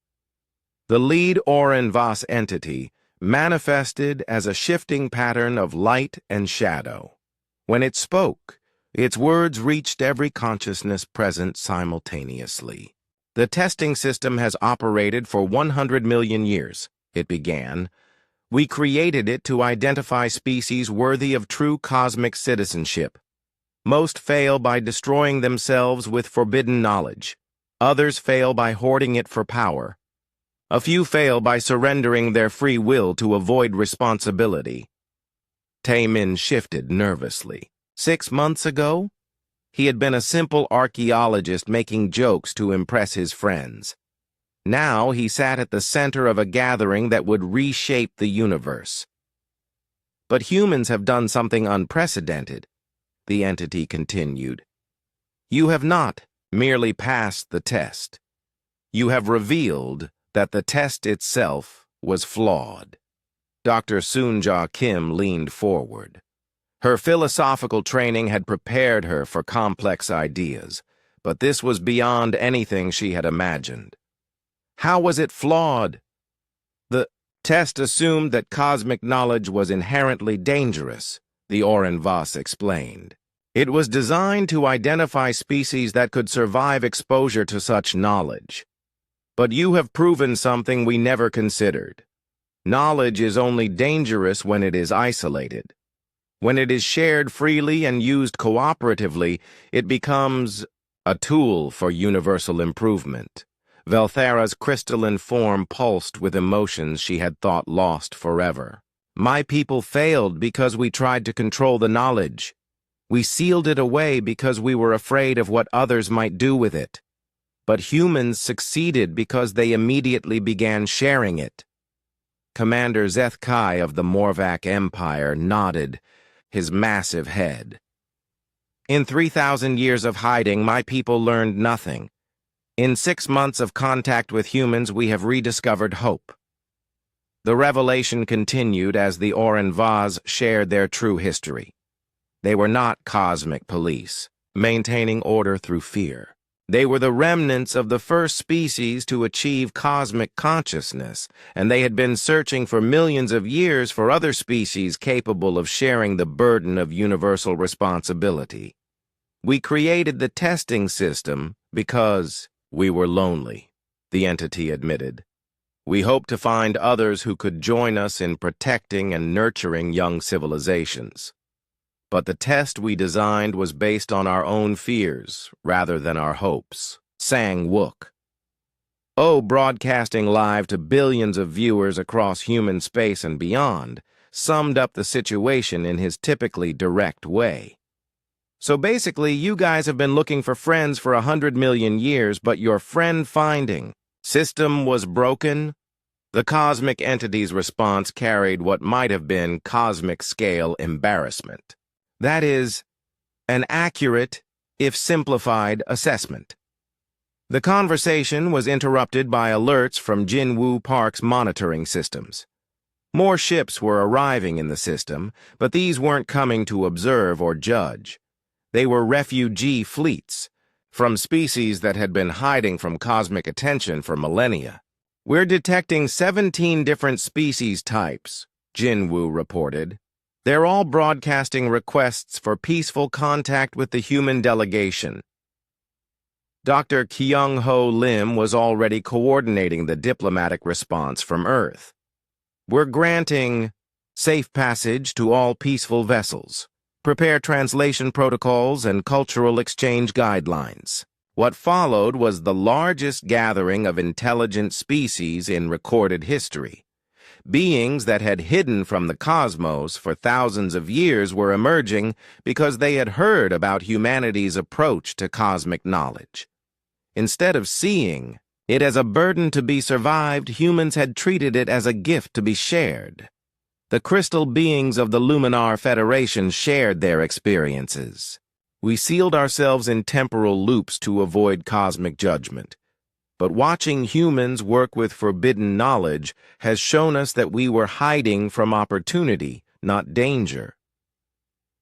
The lead Orenvas entity manifested as a shifting pattern of light and shadow. When it spoke, its words reached every consciousness present simultaneously. "The testing system has operated for 100 million years," it began. "We created it to identify species worthy of true cosmic citizenship. Most fail by destroying themselves with forbidden knowledge. Others fail by hoarding it for power. A few fail by surrendering their free will to avoid responsibility." Taemin shifted nervously. 6 months ago, he had been a simple archaeologist making jokes to impress his friends. Now he sat at the center of a gathering that would reshape the universe. "But humans have done something unprecedented," the entity continued. "You have not merely passed the test. You have revealed that the test itself was flawed." Dr. Soonja Kim leaned forward. Her philosophical training had prepared her for complex ideas, but this was beyond anything she had imagined. How was it flawed? The test assumed that cosmic knowledge was inherently dangerous, the Oren Voss explained. It was designed to identify species that could survive exposure to such knowledge. But you have proven something we never considered. Knowledge is only dangerous when it is isolated. When it is shared freely and used cooperatively, it becomes a tool for universal improvement. Velthara's crystalline form pulsed with emotions she had thought lost forever. My people failed because we tried to control the knowledge. We sealed it away because we were afraid of what others might do with it. But humans succeeded because they immediately began sharing it. Commander Zethkai of the Morvac Empire nodded, his massive head. In 3,000 years of hiding, my people learned nothing. In 6 months of contact with humans, we have rediscovered hope. The revelation continued as the Oren Voss shared their true history. They were not cosmic police, maintaining order through fear. They were the remnants of the first species to achieve cosmic consciousness, and they had been searching for millions of years for other species capable of sharing the burden of universal responsibility. We created the testing system because we were lonely, the entity admitted. We hoped to find others who could join us in protecting and nurturing young civilizations. But the test we designed was based on our own fears rather than our hopes, sang Wook. Broadcasting live to billions of viewers across human space and beyond, summed up the situation in his typically direct way. So basically, you guys have been looking for friends for 100 million years, but your friend-finding system was broken? The cosmic entity's response carried what might have been cosmic-scale embarrassment. That is, an accurate, if simplified, assessment. The conversation was interrupted by alerts from Jinwu Park's monitoring systems. More ships were arriving in the system, but these weren't coming to observe or judge. They were refugee fleets, from species that had been hiding from cosmic attention for millennia. We're detecting 17 different species types, Jinwu reported. They're all broadcasting requests for peaceful contact with the human delegation. Dr. Kyung-ho Lim was already coordinating the diplomatic response from Earth. We're granting safe passage to all peaceful vessels. Prepare translation protocols and cultural exchange guidelines. What followed was the largest gathering of intelligent species in recorded history. Beings that had hidden from the cosmos for thousands of years were emerging because they had heard about humanity's approach to cosmic knowledge. Instead of seeing it as a burden to be survived, humans had treated it as a gift to be shared. The crystal beings of the Luminar Federation shared their experiences. We sealed ourselves in temporal loops to avoid cosmic judgment. But watching humans work with forbidden knowledge has shown us that we were hiding from opportunity, not danger.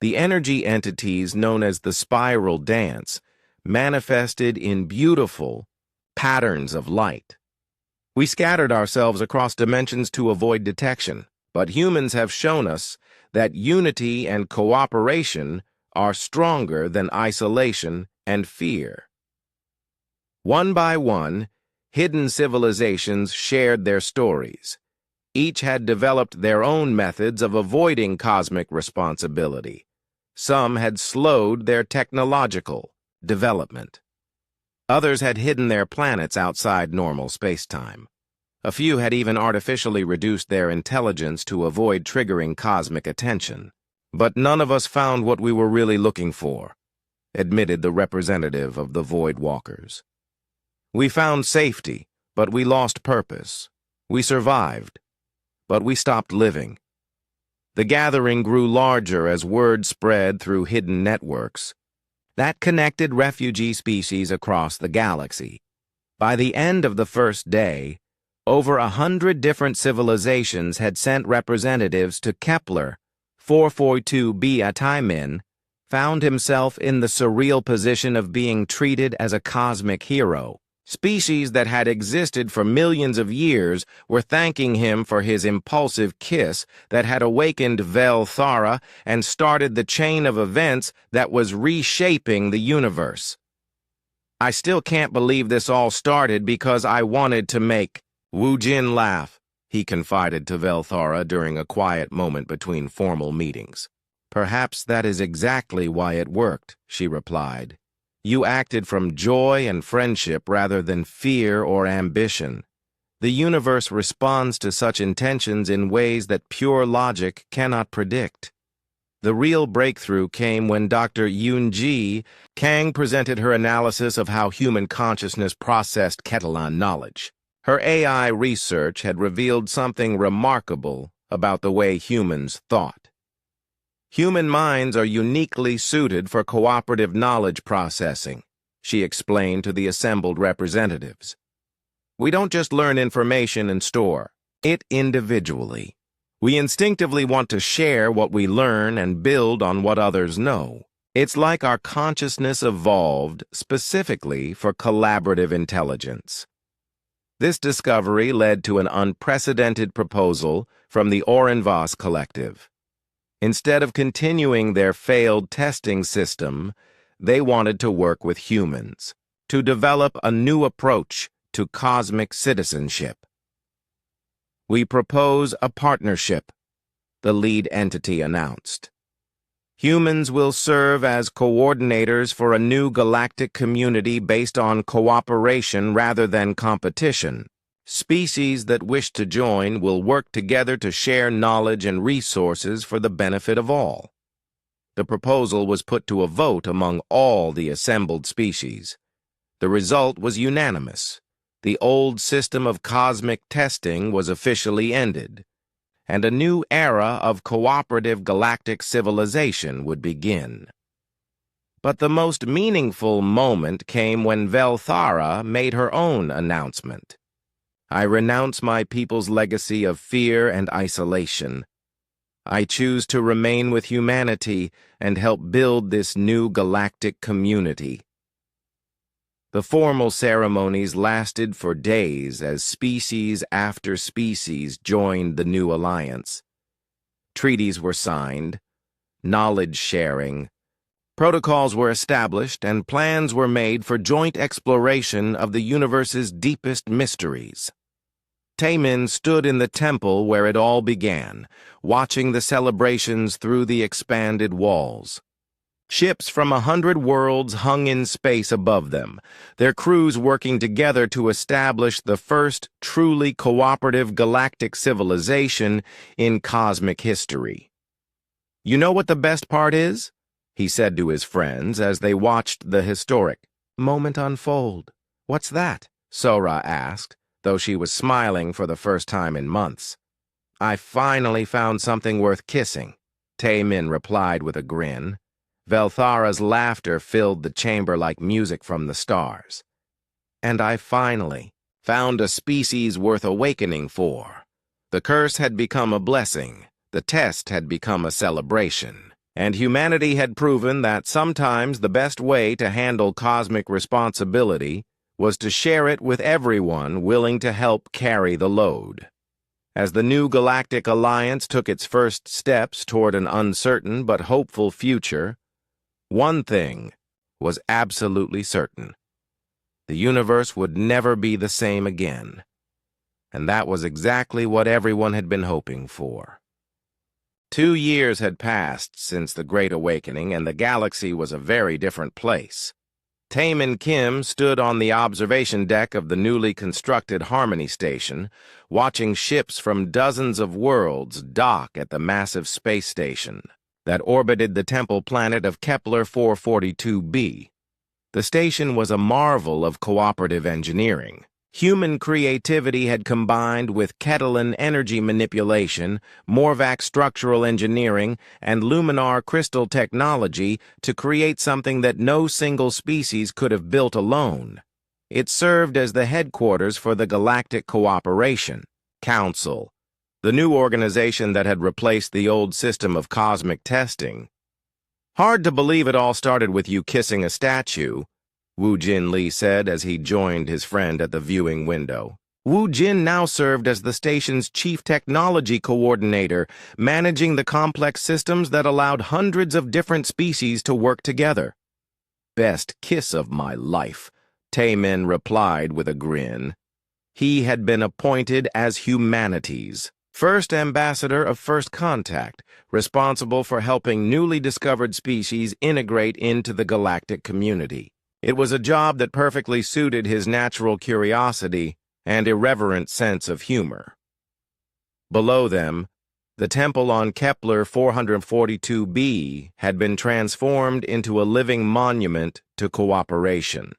The energy entities known as the spiral dance manifested in beautiful patterns of light. We scattered ourselves across dimensions to avoid detection, but humans have shown us that unity and cooperation are stronger than isolation and fear. One by one, hidden civilizations shared their stories. Each had developed their own methods of avoiding cosmic responsibility. Some had slowed their technological development. Others had hidden their planets outside normal spacetime. A few had even artificially reduced their intelligence to avoid triggering cosmic attention. But none of us found what we were really looking for, admitted the representative of the Void Walkers. We found safety, but we lost purpose. We survived, but we stopped living. The gathering grew larger as word spread through hidden networks that connected refugee species across the galaxy. By the end of the first day, over 100 different civilizations had sent representatives to Kepler, 442b Taimin found himself in the surreal position of being treated as a cosmic hero. Species that had existed for millions of years were thanking him for his impulsive kiss that had awakened Velthara and started the chain of events that was reshaping the universe. I still can't believe this all started because I wanted to make Wu Jin laugh, he confided to Velthara during a quiet moment between formal meetings. Perhaps that is exactly why it worked, she replied. You acted from joy and friendship rather than fear or ambition. The universe responds to such intentions in ways that pure logic cannot predict. The real breakthrough came when Dr. Yunji Kang presented her analysis of how human consciousness processed Catalan knowledge. Her AI research had revealed something remarkable about the way humans thought. Human minds are uniquely suited for cooperative knowledge processing, she explained to the assembled representatives. We don't just learn information and store it individually. We instinctively want to share what we learn and build on what others know. It's like our consciousness evolved specifically for collaborative intelligence. This discovery led to an unprecedented proposal from the Orenvas Collective. Instead of continuing their failed testing system, they wanted to work with humans to develop a new approach to cosmic citizenship. We propose a partnership, the lead entity announced. Humans will serve as coordinators for a new galactic community based on cooperation rather than competition. Species that wish to join will work together to share knowledge and resources for the benefit of all. The proposal was put to a vote among all the assembled species. The result was unanimous. The old system of cosmic testing was officially ended, and a new era of cooperative galactic civilization would begin. But the most meaningful moment came when Velthara made her own announcement. I renounce my people's legacy of fear and isolation. I choose to remain with humanity and help build this new galactic community. The formal ceremonies lasted for days as species after species joined the new alliance. Treaties were signed, knowledge sharing, protocols were established, and plans were made for joint exploration of the universe's deepest mysteries. Taemin stood in the temple where it all began, watching the celebrations through the expanded walls. Ships from 100 worlds hung in space above them, their crews working together to establish the first truly cooperative galactic civilization in cosmic history. You know what the best part is? He said to his friends as they watched the historic moment unfold. What's that? Sora asked, though she was smiling for the first time in months. I finally found something worth kissing, Taemin replied with a grin. Velthara's laughter filled the chamber like music from the stars. And I finally found a species worth awakening for. The curse had become a blessing, the test had become a celebration, and humanity had proven that sometimes the best way to handle cosmic responsibility was to share it with everyone willing to help carry the load. As the new Galactic Alliance took its first steps toward an uncertain but hopeful future, one thing was absolutely certain. The universe would never be the same again. And that was exactly what everyone had been hoping for. 2 years had passed since the Great Awakening, and the galaxy was a very different place. Taemin Kim stood on the observation deck of the newly constructed Harmony Station, watching ships from dozens of worlds dock at the massive space station that orbited the temple planet of Kepler 442b. The station was a marvel of cooperative engineering. Human creativity had combined with Catalan energy manipulation, Morvac structural engineering, and Luminar crystal technology to create something that no single species could have built alone. It served as the headquarters for the Galactic Cooperation Council, the new organization that had replaced the old system of cosmic testing. Hard to believe it all started with you kissing a statue, Wu Jin Lee said as he joined his friend at the viewing window. Wu Jin now served as the station's chief technology coordinator, managing the complex systems that allowed hundreds of different species to work together. Best kiss of my life, Taemin replied with a grin. He had been appointed as humanity's first ambassador of First Contact, responsible for helping newly discovered species integrate into the galactic community. It was a job that perfectly suited his natural curiosity and irreverent sense of humor. Below them, the temple on Kepler 442b had been transformed into a living monument to cooperation.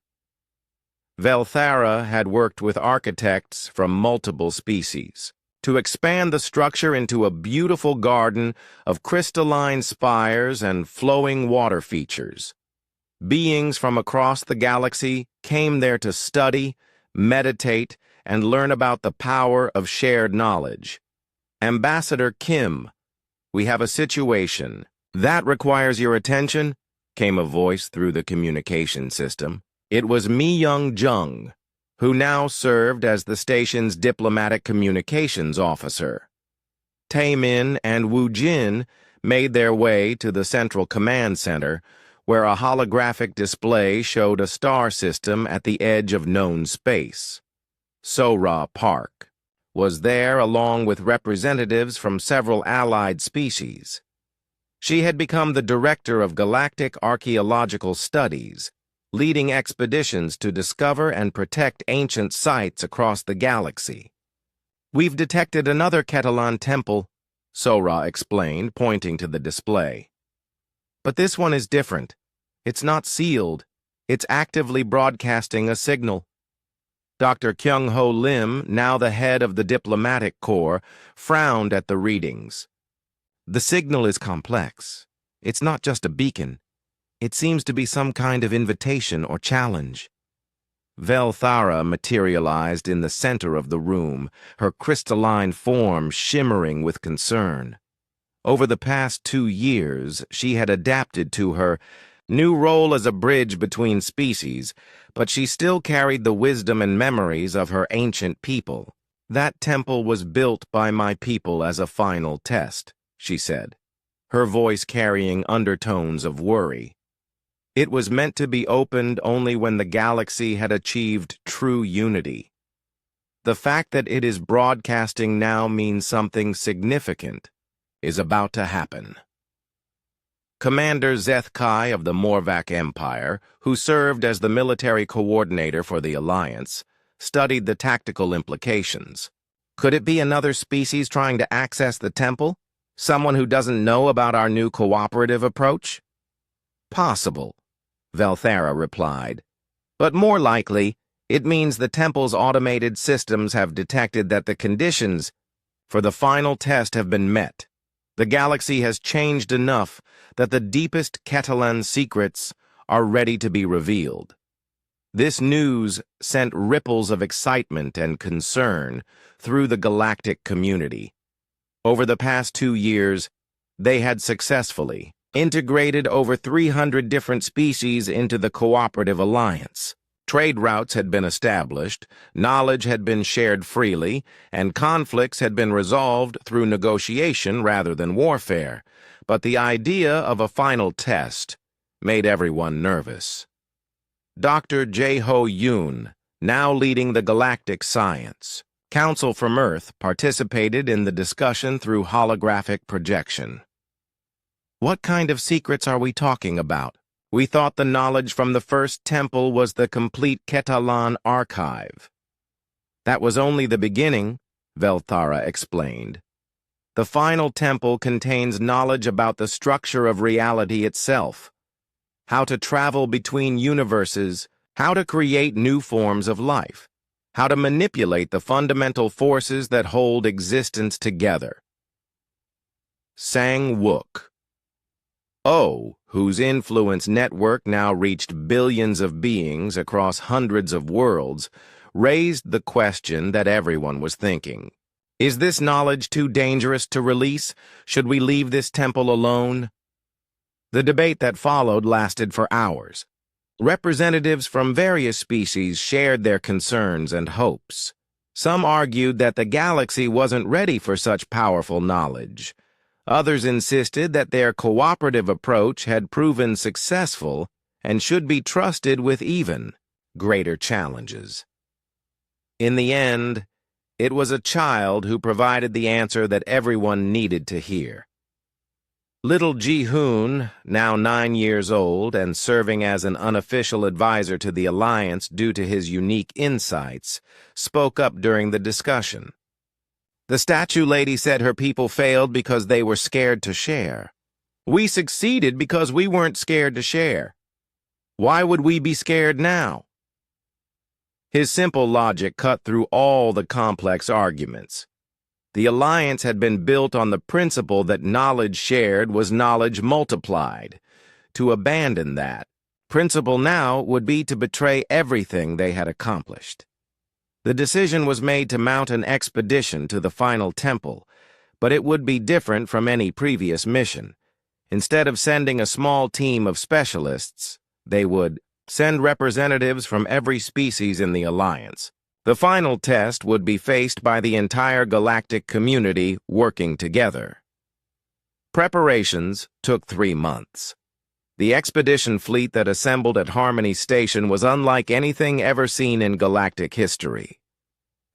Velthara had worked with architects from multiple species to expand the structure into a beautiful garden of crystalline spires and flowing water features. Beings from across the galaxy came there to study, meditate, and learn about the power of shared knowledge. Ambassador Kim, we have a situation. That requires your attention, came a voice through the communication system. It was Mi-young Jung, who now served as the station's diplomatic communications officer. Taemin and Wu Jin made their way to the central command center, where a holographic display showed a star system at the edge of known space. Sora Park was there along with representatives from several allied species. She had become the director of Galactic Archaeological Studies, leading expeditions to discover and protect ancient sites across the galaxy. We've detected another Catalan temple, Sora explained, pointing to the display. But this one is different. It's not sealed. It's actively broadcasting a signal. Dr. Kyung-ho Lim, now the head of the diplomatic corps, frowned at the readings. The signal is complex. It's not just a beacon. It seems to be some kind of invitation or challenge. Velthara materialized in the center of the room, her crystalline form shimmering with concern. Over the past 2 years, she had adapted to her new role as a bridge between species, but she still carried the wisdom and memories of her ancient people. That temple was built by my people as a final test, she said, her voice carrying undertones of worry. It was meant to be opened only when the galaxy had achieved true unity. The fact that it is broadcasting now means something significant is about to happen. Commander Zeth Kai of the Morvac Empire, who served as the military coordinator for the Alliance, studied the tactical implications. Could it be another species trying to access the temple? Someone who doesn't know about our new cooperative approach? Possible, Velthara replied. But more likely, it means the temple's automated systems have detected that the conditions for the final test have been met. The galaxy has changed enough that the deepest Catalan secrets are ready to be revealed. This news sent ripples of excitement and concern through the galactic community. Over the past 2 years, they had successfully integrated over 300 different species into the cooperative alliance. Trade routes had been established, knowledge had been shared freely, and conflicts had been resolved through negotiation rather than warfare. But the idea of a final test made everyone nervous. Dr. Jae-ho Yoon, now leading the Galactic Science Council from Earth, participated in the discussion through holographic projection. What kind of secrets are we talking about? We thought the knowledge from the first temple was the complete Catalan archive. That was only the beginning, Velthara explained. The final temple contains knowledge about the structure of reality itself, how to travel between universes, how to create new forms of life, how to manipulate the fundamental forces that hold existence together. Sang Wook, whose influence network now reached billions of beings across hundreds of worlds, raised the question that everyone was thinking. Is this knowledge too dangerous to release? Should we leave this temple alone? The debate that followed lasted for hours. Representatives from various species shared their concerns and hopes. Some argued that the galaxy wasn't ready for such powerful knowledge. Others insisted that their cooperative approach had proven successful and should be trusted with even greater challenges. In the end, it was a child who provided the answer that everyone needed to hear. Little Ji-hoon, now 9 years old and serving as an unofficial advisor to the Alliance due to his unique insights, spoke up during the discussion. The statue lady said her people failed because they were scared to share. We succeeded because we weren't scared to share. Why would we be scared now? His simple logic cut through all the complex arguments. The Alliance had been built on the principle that knowledge shared was knowledge multiplied. To abandon that principle now would be to betray everything they had accomplished. The decision was made to mount an expedition to the final temple, but it would be different from any previous mission. Instead of sending a small team of specialists, they would send representatives from every species in the Alliance. The final test would be faced by the entire galactic community working together. Preparations took 3 months. The expedition fleet that assembled at Harmony Station was unlike anything ever seen in galactic history.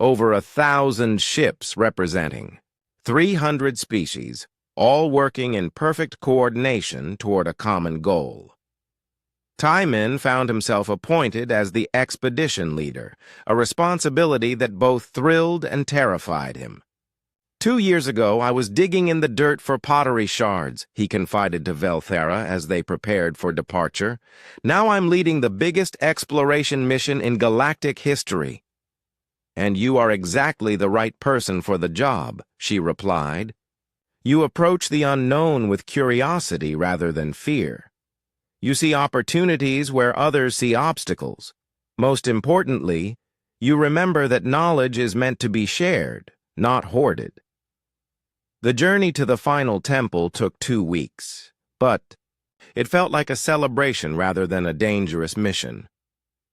Over 1,000 ships representing 300 species, all working in perfect coordination toward a common goal. Taimin found himself appointed as the expedition leader, a responsibility that both thrilled and terrified him. 2 years ago, I was digging in the dirt for pottery shards, he confided to Velthera as they prepared for departure. Now I'm leading the biggest exploration mission in galactic history. And you are exactly the right person for the job, she replied. You approach the unknown with curiosity rather than fear. You see opportunities where others see obstacles. Most importantly, you remember that knowledge is meant to be shared, not hoarded. The journey to the final temple took 2 weeks, but it felt like a celebration rather than a dangerous mission.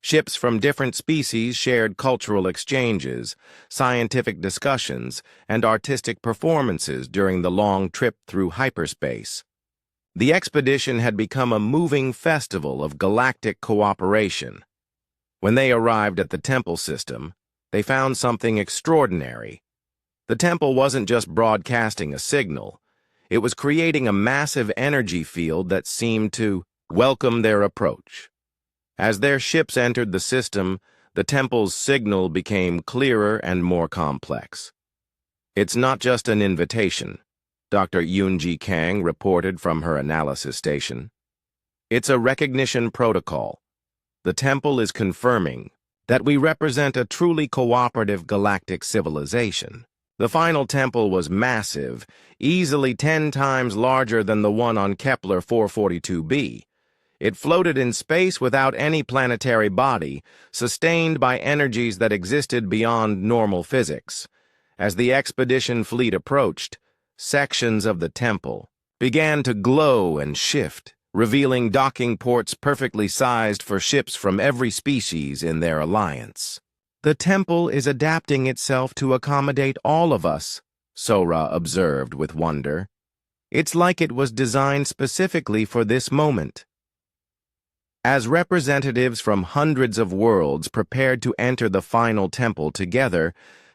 Ships from different species shared cultural exchanges, scientific discussions, and artistic performances during the long trip through hyperspace. The expedition had become a moving festival of galactic cooperation. When they arrived at the temple system, they found something extraordinary. The temple wasn't just broadcasting a signal. It was creating a massive energy field that seemed to welcome their approach. As their ships entered the system, the temple's signal became clearer and more complex. It's not just an invitation, Dr. Yoonji Kang reported from her analysis station. It's a recognition protocol. The temple is confirming that we represent a truly cooperative galactic civilization. The final temple was massive, easily 10 times larger than the one on Kepler 442b. It floated in space without any planetary body, sustained by energies that existed beyond normal physics. As the expedition fleet approached, sections of the temple began to glow and shift, revealing docking ports perfectly sized for ships from every species in their alliance. The temple is adapting itself to accommodate all of us, Sora observed with wonder. It's like it was designed specifically for this moment. As representatives from hundreds of worlds prepared to enter the final temple together,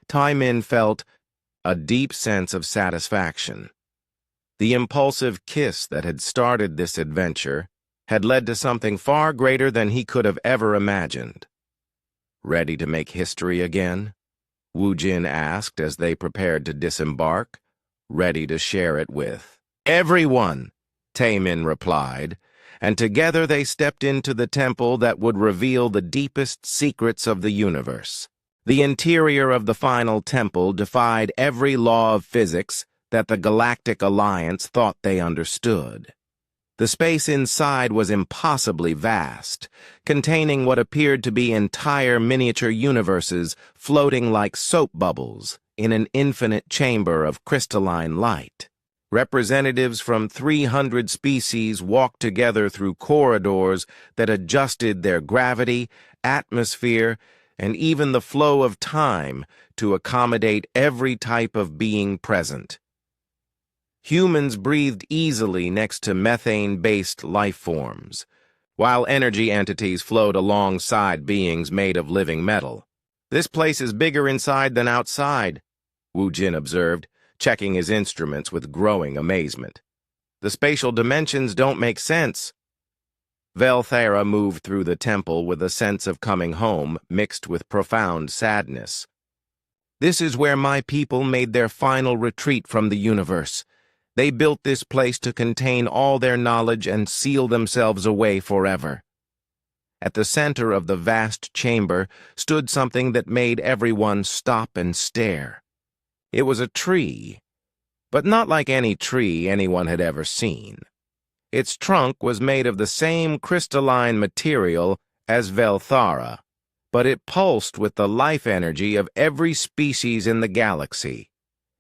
Taimin felt a deep sense of satisfaction. The impulsive kiss that had started this adventure had led to something far greater than he could have ever imagined. Ready to make history again? Wu Jin asked as they prepared to disembark. Ready to share it with everyone, Taimin replied, and together they stepped into the temple that would reveal the deepest secrets of the universe. The interior of the final temple defied every law of physics that the Galactic Alliance thought they understood. The space inside was impossibly vast, containing what appeared to be entire miniature universes floating like soap bubbles in an infinite chamber of crystalline light. Representatives from 300 species walked together through corridors that adjusted their gravity, atmosphere, and even the flow of time to accommodate every type of being present. Humans breathed easily next to methane-based life forms, while energy entities flowed alongside beings made of living metal. "This place is bigger inside than outside," Wu Jin observed, checking his instruments with growing amazement. "The spatial dimensions don't make sense." Velthera moved through the temple with a sense of coming home mixed with profound sadness. "This is where my people made their final retreat from the universe. They built this place to contain all their knowledge and seal themselves away forever." At the center of the vast chamber stood something that made everyone stop and stare. It was a tree, but not like any tree anyone had ever seen. Its trunk was made of the same crystalline material as Velthara, but it pulsed with the life energy of every species in the galaxy.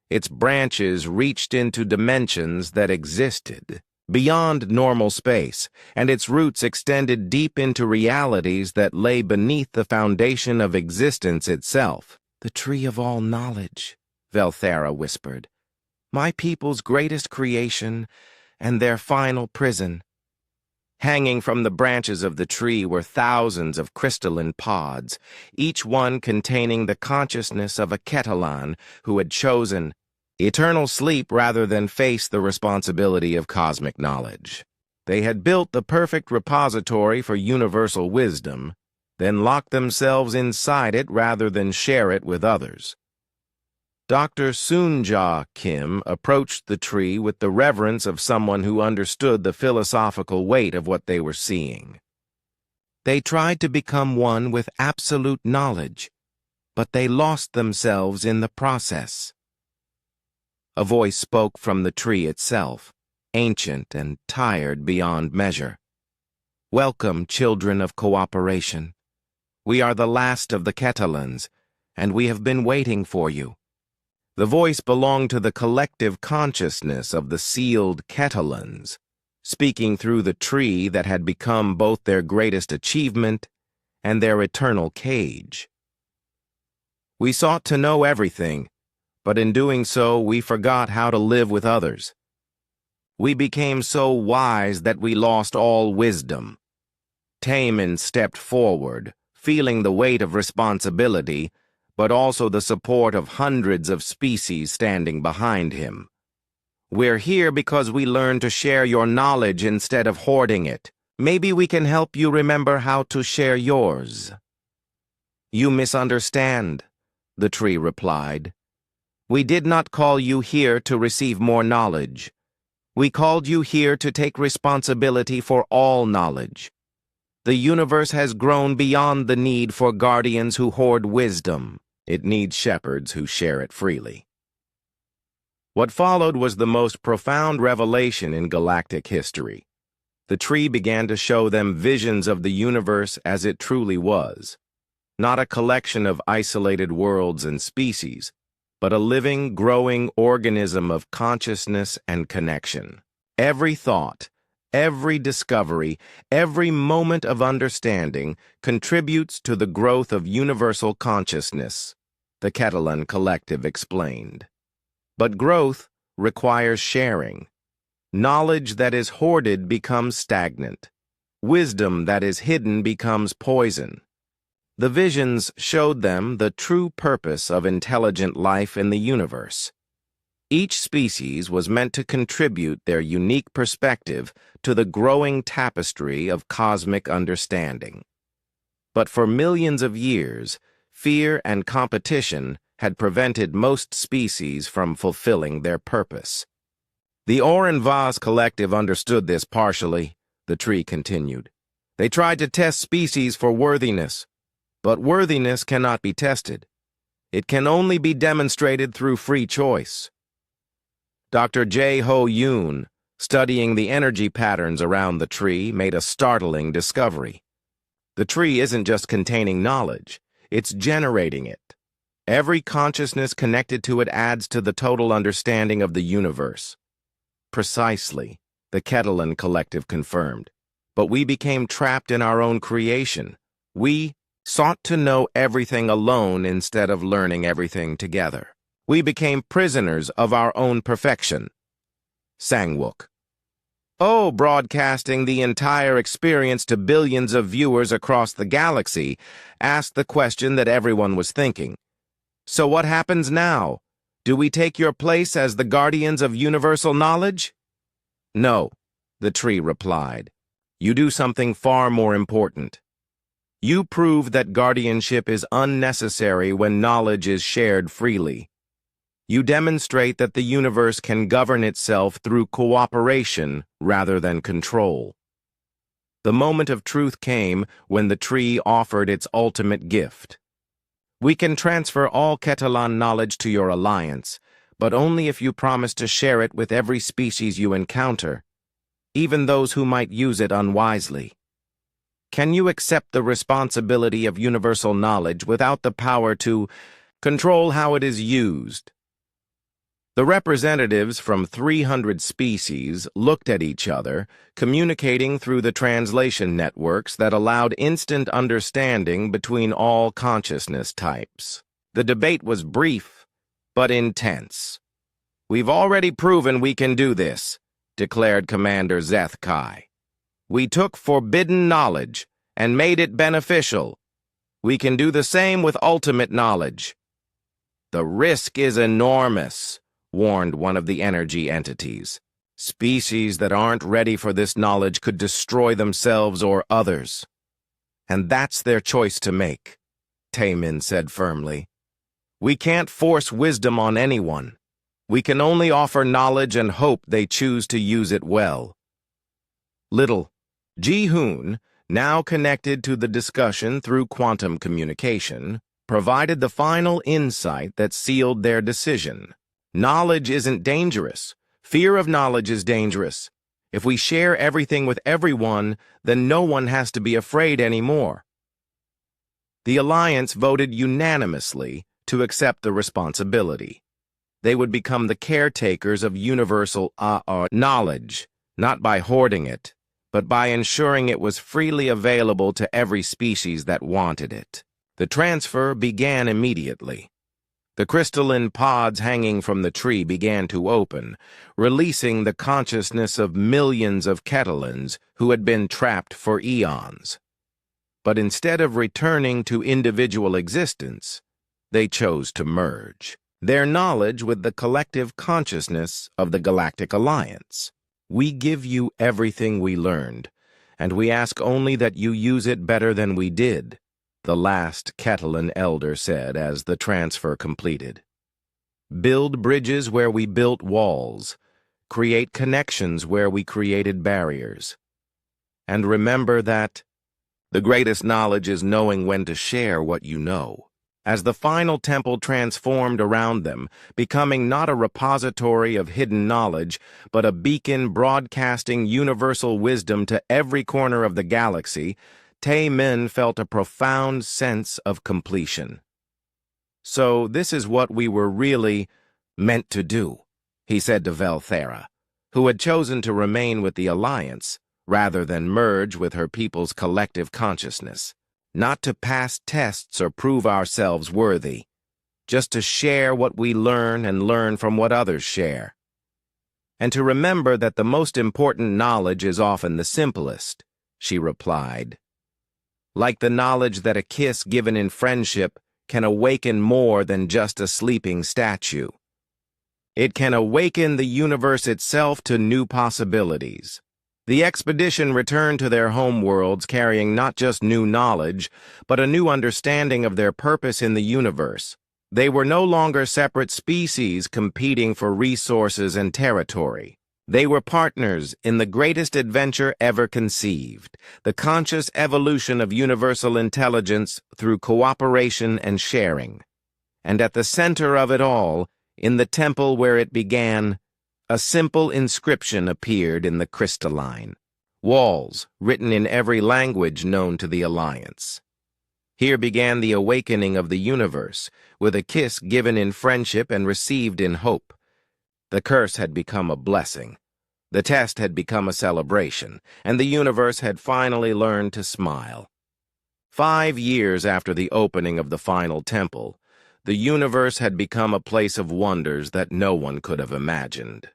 Its branches reached into dimensions that existed beyond normal space, and its roots extended deep into realities that lay beneath the foundation of existence itself. "The tree of all knowledge," Velthera whispered. "My people's greatest creation and their final prison." Hanging from the branches of the tree were thousands of crystalline pods, each one containing the consciousness of a Ketelan who had chosen eternal sleep rather than face the responsibility of cosmic knowledge. They had built the perfect repository for universal wisdom, then locked themselves inside it rather than share it with others. Dr. Soonja Kim approached the tree with the reverence of someone who understood the philosophical weight of what they were seeing. "They tried to become one with absolute knowledge, but they lost themselves in the process." A voice spoke from the tree itself, ancient and tired beyond measure. "Welcome, children of cooperation. We are the last of the Ketelans, and we have been waiting for you." The voice belonged to the collective consciousness of the sealed Ketelans, speaking through the tree that had become both their greatest achievement and their eternal cage. "We sought to know everything, but in doing so we forgot how to live with others. We became so wise that we lost all wisdom." Taemin stepped forward, feeling the weight of responsibility, but also the support of hundreds of species standing behind him. "We're here because we learned to share your knowledge instead of hoarding it. Maybe we can help you remember how to share yours." "You misunderstand," the tree replied. "We did not call you here to receive more knowledge. We called you here to take responsibility for all knowledge. The universe has grown beyond the need for guardians who hoard wisdom. It needs shepherds who share it freely." What followed was the most profound revelation in galactic history. The tree began to show them visions of the universe as it truly was, not a collection of isolated worlds and species, but a living, growing organism of consciousness and connection. Every thought, every discovery, every moment of understanding contributes to the growth of universal consciousness, the Ketelan Collective explained. But growth requires sharing. Knowledge that is hoarded becomes stagnant. Wisdom that is hidden becomes poison. The visions showed them the true purpose of intelligent life in the universe. Each species was meant to contribute their unique perspective to the growing tapestry of cosmic understanding. But for millions of years, fear and competition had prevented most species from fulfilling their purpose. The Oren Vaz Collective understood this partially, the tree continued. They tried to test species for worthiness, but worthiness cannot be tested. It can only be demonstrated through free choice. Dr. J. Ho Yoon, Studying the energy patterns around the tree made a startling discovery. The tree isn't just containing knowledge, it's generating it. Every consciousness connected to it adds to the total understanding of the universe. Precisely, the Ketelan collective confirmed. But we became trapped in our own creation. We sought to know everything alone instead of learning everything together. We became prisoners of our own perfection. Sangwook. Oh, broadcasting the entire experience to billions of viewers across the galaxy asked the question that everyone was thinking. So what happens now? Do we take your place as the guardians of universal knowledge? No, the tree replied. You do something far more important. You prove that guardianship is unnecessary when knowledge is shared freely. You demonstrate that the universe can govern itself through cooperation rather than control. The moment of truth came when the tree offered its ultimate gift. We can transfer all Ketelan knowledge to your alliance, but only if you promise to share it with every species you encounter, even those who might use it unwisely. Can you accept the responsibility of universal knowledge without the power to control how it is used? The representatives from 300 species looked at each other, communicating through the translation networks that allowed instant understanding between all consciousness types. The debate was brief, but intense. We've already proven we can do this, declared Commander Zeth Kai. We took forbidden knowledge and made it beneficial. We can do the same with ultimate knowledge. The risk is enormous, warned one of the energy entities. Species that aren't ready for this knowledge could destroy themselves or others. And that's their choice to make, Taemin said firmly. We can't force wisdom on anyone. We can only offer knowledge and hope they choose to use it well. Little Ji-hoon, now connected to the discussion through quantum communication, provided the final insight that sealed their decision. Knowledge isn't dangerous. Fear of knowledge is dangerous. If we share everything with everyone, then no one has to be afraid anymore. The Alliance voted unanimously to accept the responsibility. They would become the caretakers of universal knowledge, not by hoarding it, but by ensuring it was freely available to every species that wanted it. The transfer began immediately. The crystalline pods hanging from the tree began to open, releasing the consciousness of millions of Ketelans who had been trapped for eons. But instead of returning to individual existence, they chose to merge their knowledge with the collective consciousness of the Galactic Alliance. We give you everything we learned, and we ask only that you use it better than we did, the last Ketelan elder said as the transfer completed. Build bridges where we built walls, create connections where we created barriers. And remember that the greatest knowledge is knowing when to share what you know. As the final temple transformed around them, becoming not a repository of hidden knowledge, but a beacon broadcasting universal wisdom to every corner of the galaxy, Taemin felt a profound sense of completion. So this is what we were really meant to do, he said to Velthera, who had chosen to remain with the Alliance rather than merge with her people's collective consciousness. Not to pass tests or prove ourselves worthy, just to share what we learn and learn from what others share. And to remember that the most important knowledge is often the simplest, she replied. Like the knowledge that a kiss given in friendship can awaken more than just a sleeping statue. It can awaken the universe itself to new possibilities. The expedition returned to their homeworlds carrying not just new knowledge, but a new understanding of their purpose in the universe. They were no longer separate species competing for resources and territory. They were partners in the greatest adventure ever conceived, the conscious evolution of universal intelligence through cooperation and sharing. And at the center of it all, in the temple where it began, A simple inscription appeared in the crystalline walls, written in every language known to the Alliance. Here began the awakening of the universe, with a kiss given in friendship and received in hope. The curse had become a blessing. The test had become a celebration, and the universe had finally learned to smile. 5 years after the opening of the final temple, the universe had become a place of wonders that no one could have imagined.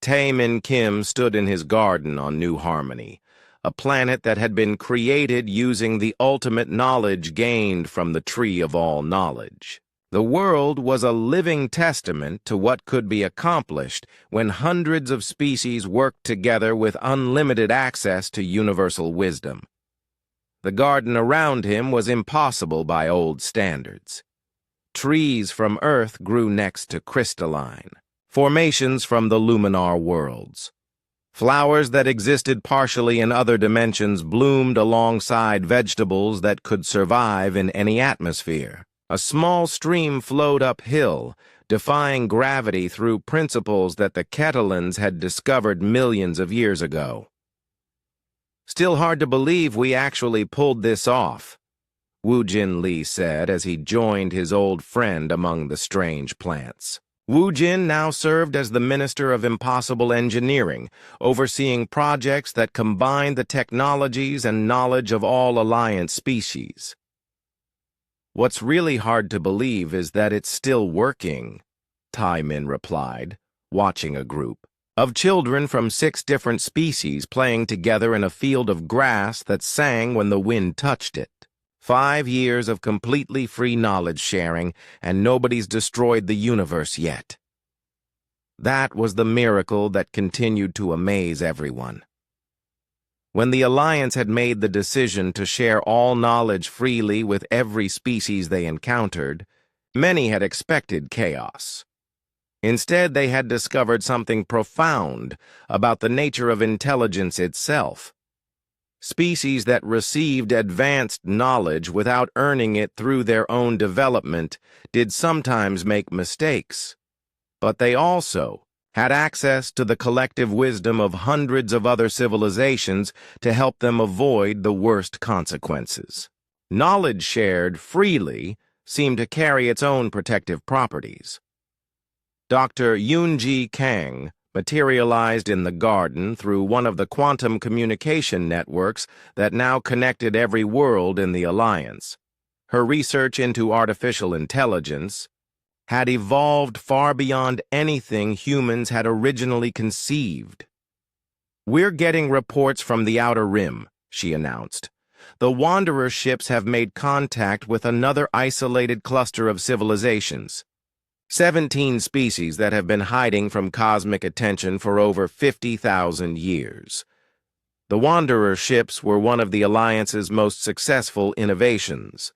Tae-min Kim stood in his garden on New Harmony, a planet that had been created using the ultimate knowledge gained from the Tree of All Knowledge. The world was a living testament to what could be accomplished when hundreds of species worked together with unlimited access to universal wisdom. The garden around him was impossible by old standards. Trees from Earth grew next to crystalline, formations from the luminar worlds. Flowers that existed partially in other dimensions bloomed alongside vegetables that could survive in any atmosphere. A small stream flowed uphill, defying gravity through principles that the Ketelans had discovered millions of years ago. "Still hard to believe we actually pulled this off," Wu Jin Lee said as he joined his old friend among the strange plants. Wu Jin now served as the Minister of Impossible Engineering, overseeing projects that combined the technologies and knowledge of all Alliance species. "What's really hard to believe is that it's still working," Tae-min replied, watching a group of children from 6 different species playing together in a field of grass that sang when the wind touched it. 5 years of completely free knowledge sharing, and nobody's destroyed the universe yet. That was the miracle that continued to amaze everyone. When the Alliance had made the decision to share all knowledge freely with every species they encountered, many had expected chaos. Instead, they had discovered something profound about the nature of intelligence itself. Species that received advanced knowledge without earning it through their own development did sometimes make mistakes, but they also had access to the collective wisdom of hundreds of other civilizations to help them avoid the worst consequences. Knowledge shared freely seemed to carry its own protective properties. Dr. Yoonji Kang materialized in the garden through one of the quantum communication networks that now connected every world in the Alliance. Her research into artificial intelligence had evolved far beyond anything humans had originally conceived. "We're getting reports from the Outer Rim," she announced. "The Wanderer ships have made contact with another isolated cluster of civilizations. 17 species that have been hiding from cosmic attention for over 50,000 years. The Wanderer ships were one of the Alliance's most successful innovations.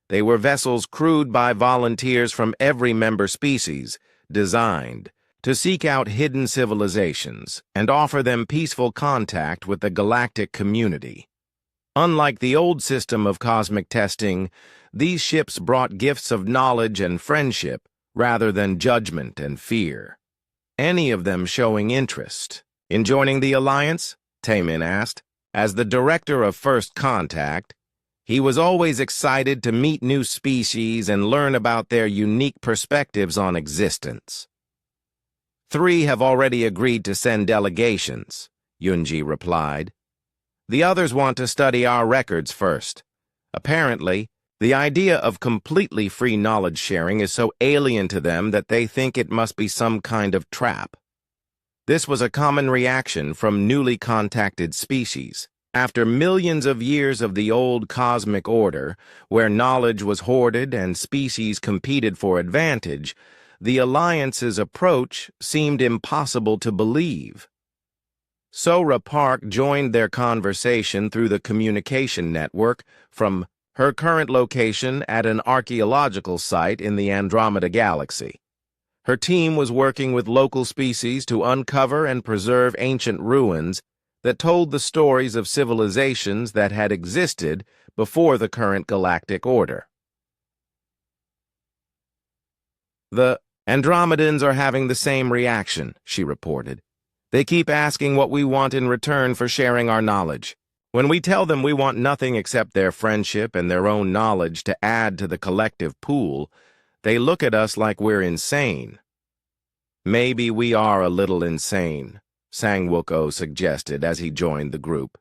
They were vessels crewed by volunteers from every member species, designed to seek out hidden civilizations and offer them peaceful contact with the galactic community. Unlike the old system of cosmic testing, these ships brought gifts of knowledge and friendship rather than judgment and fear. Any of them showing interest in joining the Alliance?" Tae-min asked. As the director of First Contact, he was always excited to meet new species and learn about their unique perspectives on existence. 3 have already agreed to send delegations," Yoonji replied. "The others want to study our records first. Apparently, the idea of completely free knowledge sharing is so alien to them that they think it must be some kind of trap." This was a common reaction from newly contacted species. After millions of years of the old cosmic order, where knowledge was hoarded and species competed for advantage, the Alliance's approach seemed impossible to believe. Sora Park joined their conversation through the communication network from her current location at an archaeological site in the Andromeda Galaxy. Her team was working with local species to uncover and preserve ancient ruins that told the stories of civilizations that had existed before the current galactic order. The Andromedans are having the same reaction, she reported. They keep asking what we want in return for sharing our knowledge. When we tell them we want nothing except their friendship and their own knowledge to add to the collective pool, they look at us like we're insane. Maybe we are a little insane, Sang-Wook-oh suggested as he joined the group.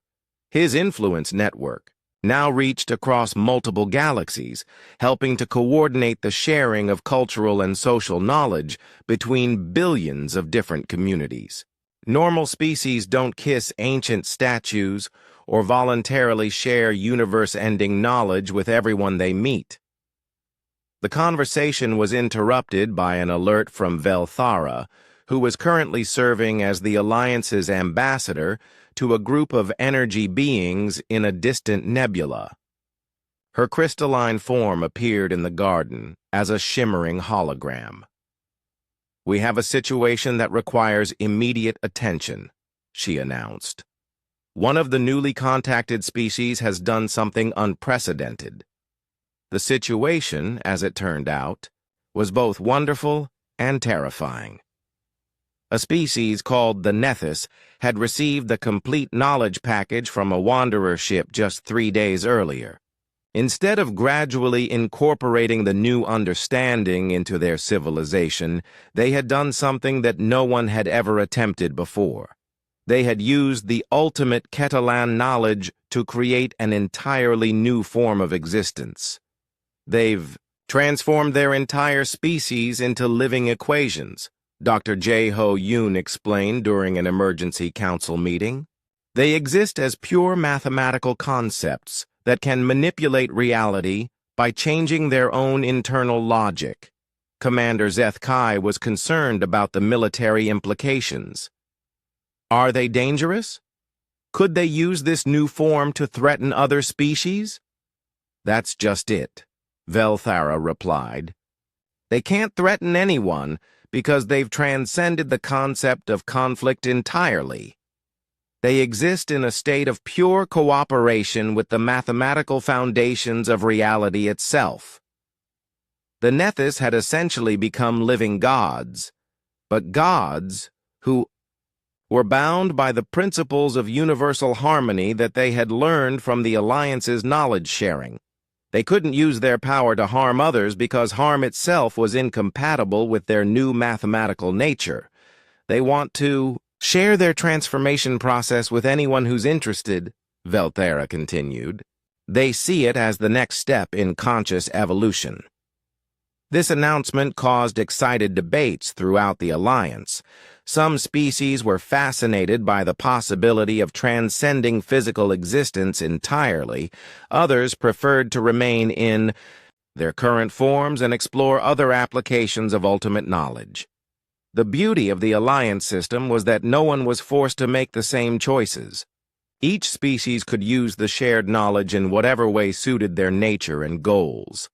His influence network now reached across multiple galaxies, helping to coordinate the sharing of cultural and social knowledge between billions of different communities. Normal species don't kiss ancient statues or voluntarily share universe-ending knowledge with everyone they meet. The conversation was interrupted by an alert from Velthara, who was currently serving as the Alliance's ambassador to a group of energy beings in a distant nebula. Her crystalline form appeared in the garden as a shimmering hologram. "We have a situation that requires immediate attention," she announced. "One of the newly contacted species has done something unprecedented." The situation, as it turned out, was both wonderful and terrifying. A species called the Nethys had received the complete knowledge package from a wanderer ship just 3 days earlier. Instead of gradually incorporating the new understanding into their civilization, they had done something that no one had ever attempted before. They had used the ultimate Catalan knowledge to create an entirely new form of existence. They've transformed their entire species into living equations, Dr. Jae-ho Yoon explained during an emergency council meeting. They exist as pure mathematical concepts that can manipulate reality by changing their own internal logic. Commander Zeth Kai was concerned about the military implications. Are they dangerous? Could they use this new form to threaten other species? That's just it, Velthara replied. They can't threaten anyone because they've transcended the concept of conflict entirely. They exist in a state of pure cooperation with the mathematical foundations of reality itself. The Nethys had essentially become living gods, but gods who were bound by the principles of universal harmony that they had learned from the Alliance's knowledge sharing. They couldn't use their power to harm others because harm itself was incompatible with their new mathematical nature. They want to share their transformation process with anyone who's interested, Velthara continued. They see it as the next step in conscious evolution. This announcement caused excited debates throughout the Alliance. Some species were fascinated by the possibility of transcending physical existence entirely. Others preferred to remain in their current forms and explore other applications of ultimate knowledge. The beauty of the Alliance system was that no one was forced to make the same choices. Each species could use the shared knowledge in whatever way suited their nature and goals.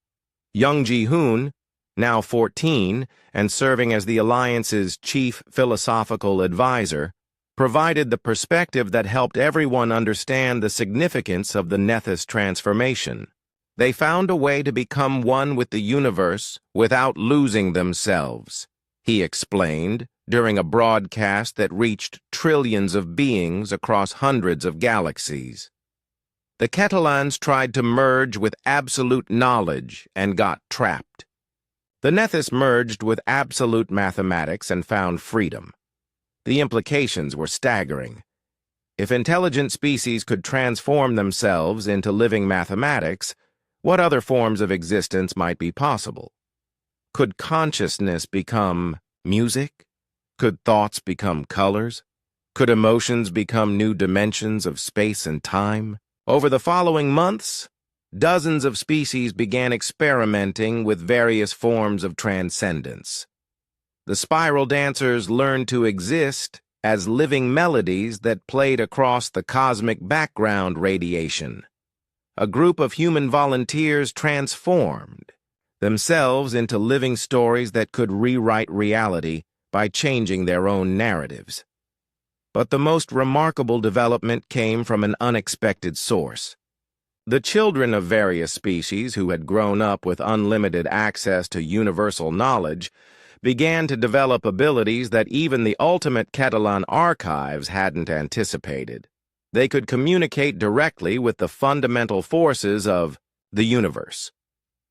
Young Ji-hoon, now 14 and serving as the Alliance's chief philosophical advisor, provided the perspective that helped everyone understand the significance of the Nethys transformation. They found a way to become one with the universe without losing themselves, he explained during a broadcast that reached trillions of beings across hundreds of galaxies. The Catalans tried to merge with absolute knowledge and got trapped. The Nethys merged with absolute mathematics and found freedom. The implications were staggering. If intelligent species could transform themselves into living mathematics, what other forms of existence might be possible? Could consciousness become music? Could thoughts become colors? Could emotions become new dimensions of space and time? Over the following months, dozens of species began experimenting with various forms of transcendence. The spiral dancers learned to exist as living melodies that played across the cosmic background radiation. A group of human volunteers transformed themselves into living stories that could rewrite reality by changing their own narratives. But the most remarkable development came from an unexpected source. The children of various species who had grown up with unlimited access to universal knowledge began to develop abilities that even the ultimate Catalan archives hadn't anticipated. They could communicate directly with the fundamental forces of the universe.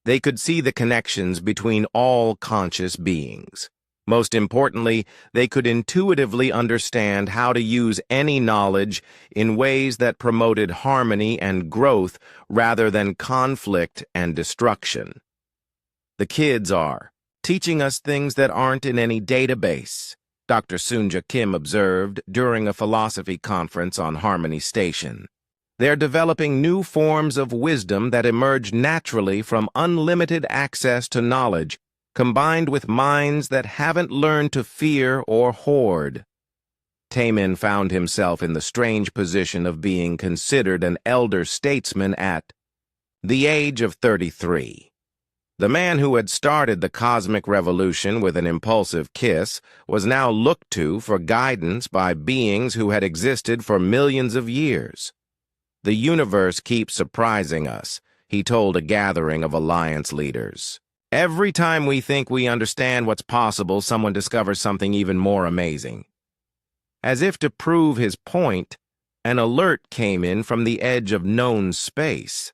They could see the connections between all conscious beings. Most importantly, they could intuitively understand how to use any knowledge in ways that promoted harmony and growth rather than conflict and destruction. The kids are teaching us things that aren't in any database, Dr. Sunja Kim observed during a philosophy conference on Harmony Station. They're developing new forms of wisdom that emerge naturally from unlimited access to knowledge, combined with minds that haven't learned to fear or hoard. Taemin found himself in the strange position of being considered an elder statesman at the age of 33. The man who had started the cosmic revolution with an impulsive kiss was now looked to for guidance by beings who had existed for millions of years. "The universe keeps surprising us," he told a gathering of Alliance leaders. "Every time we think we understand what's possible, someone discovers something even more amazing." As if to prove his point, an alert came in from the edge of known space.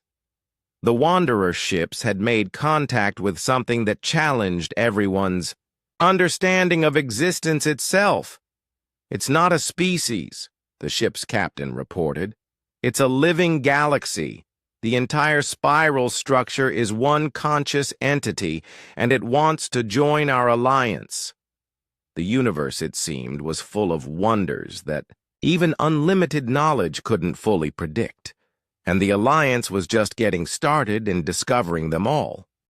The Wanderer ships had made contact with something that challenged everyone's understanding of existence itself. "It's not a species," the ship's captain reported. "It's a living galaxy. The entire spiral structure is one conscious entity, and it wants to join our alliance." The universe, it seemed, was full of wonders that even unlimited knowledge couldn't fully predict, and the alliance was just getting started in discovering them all.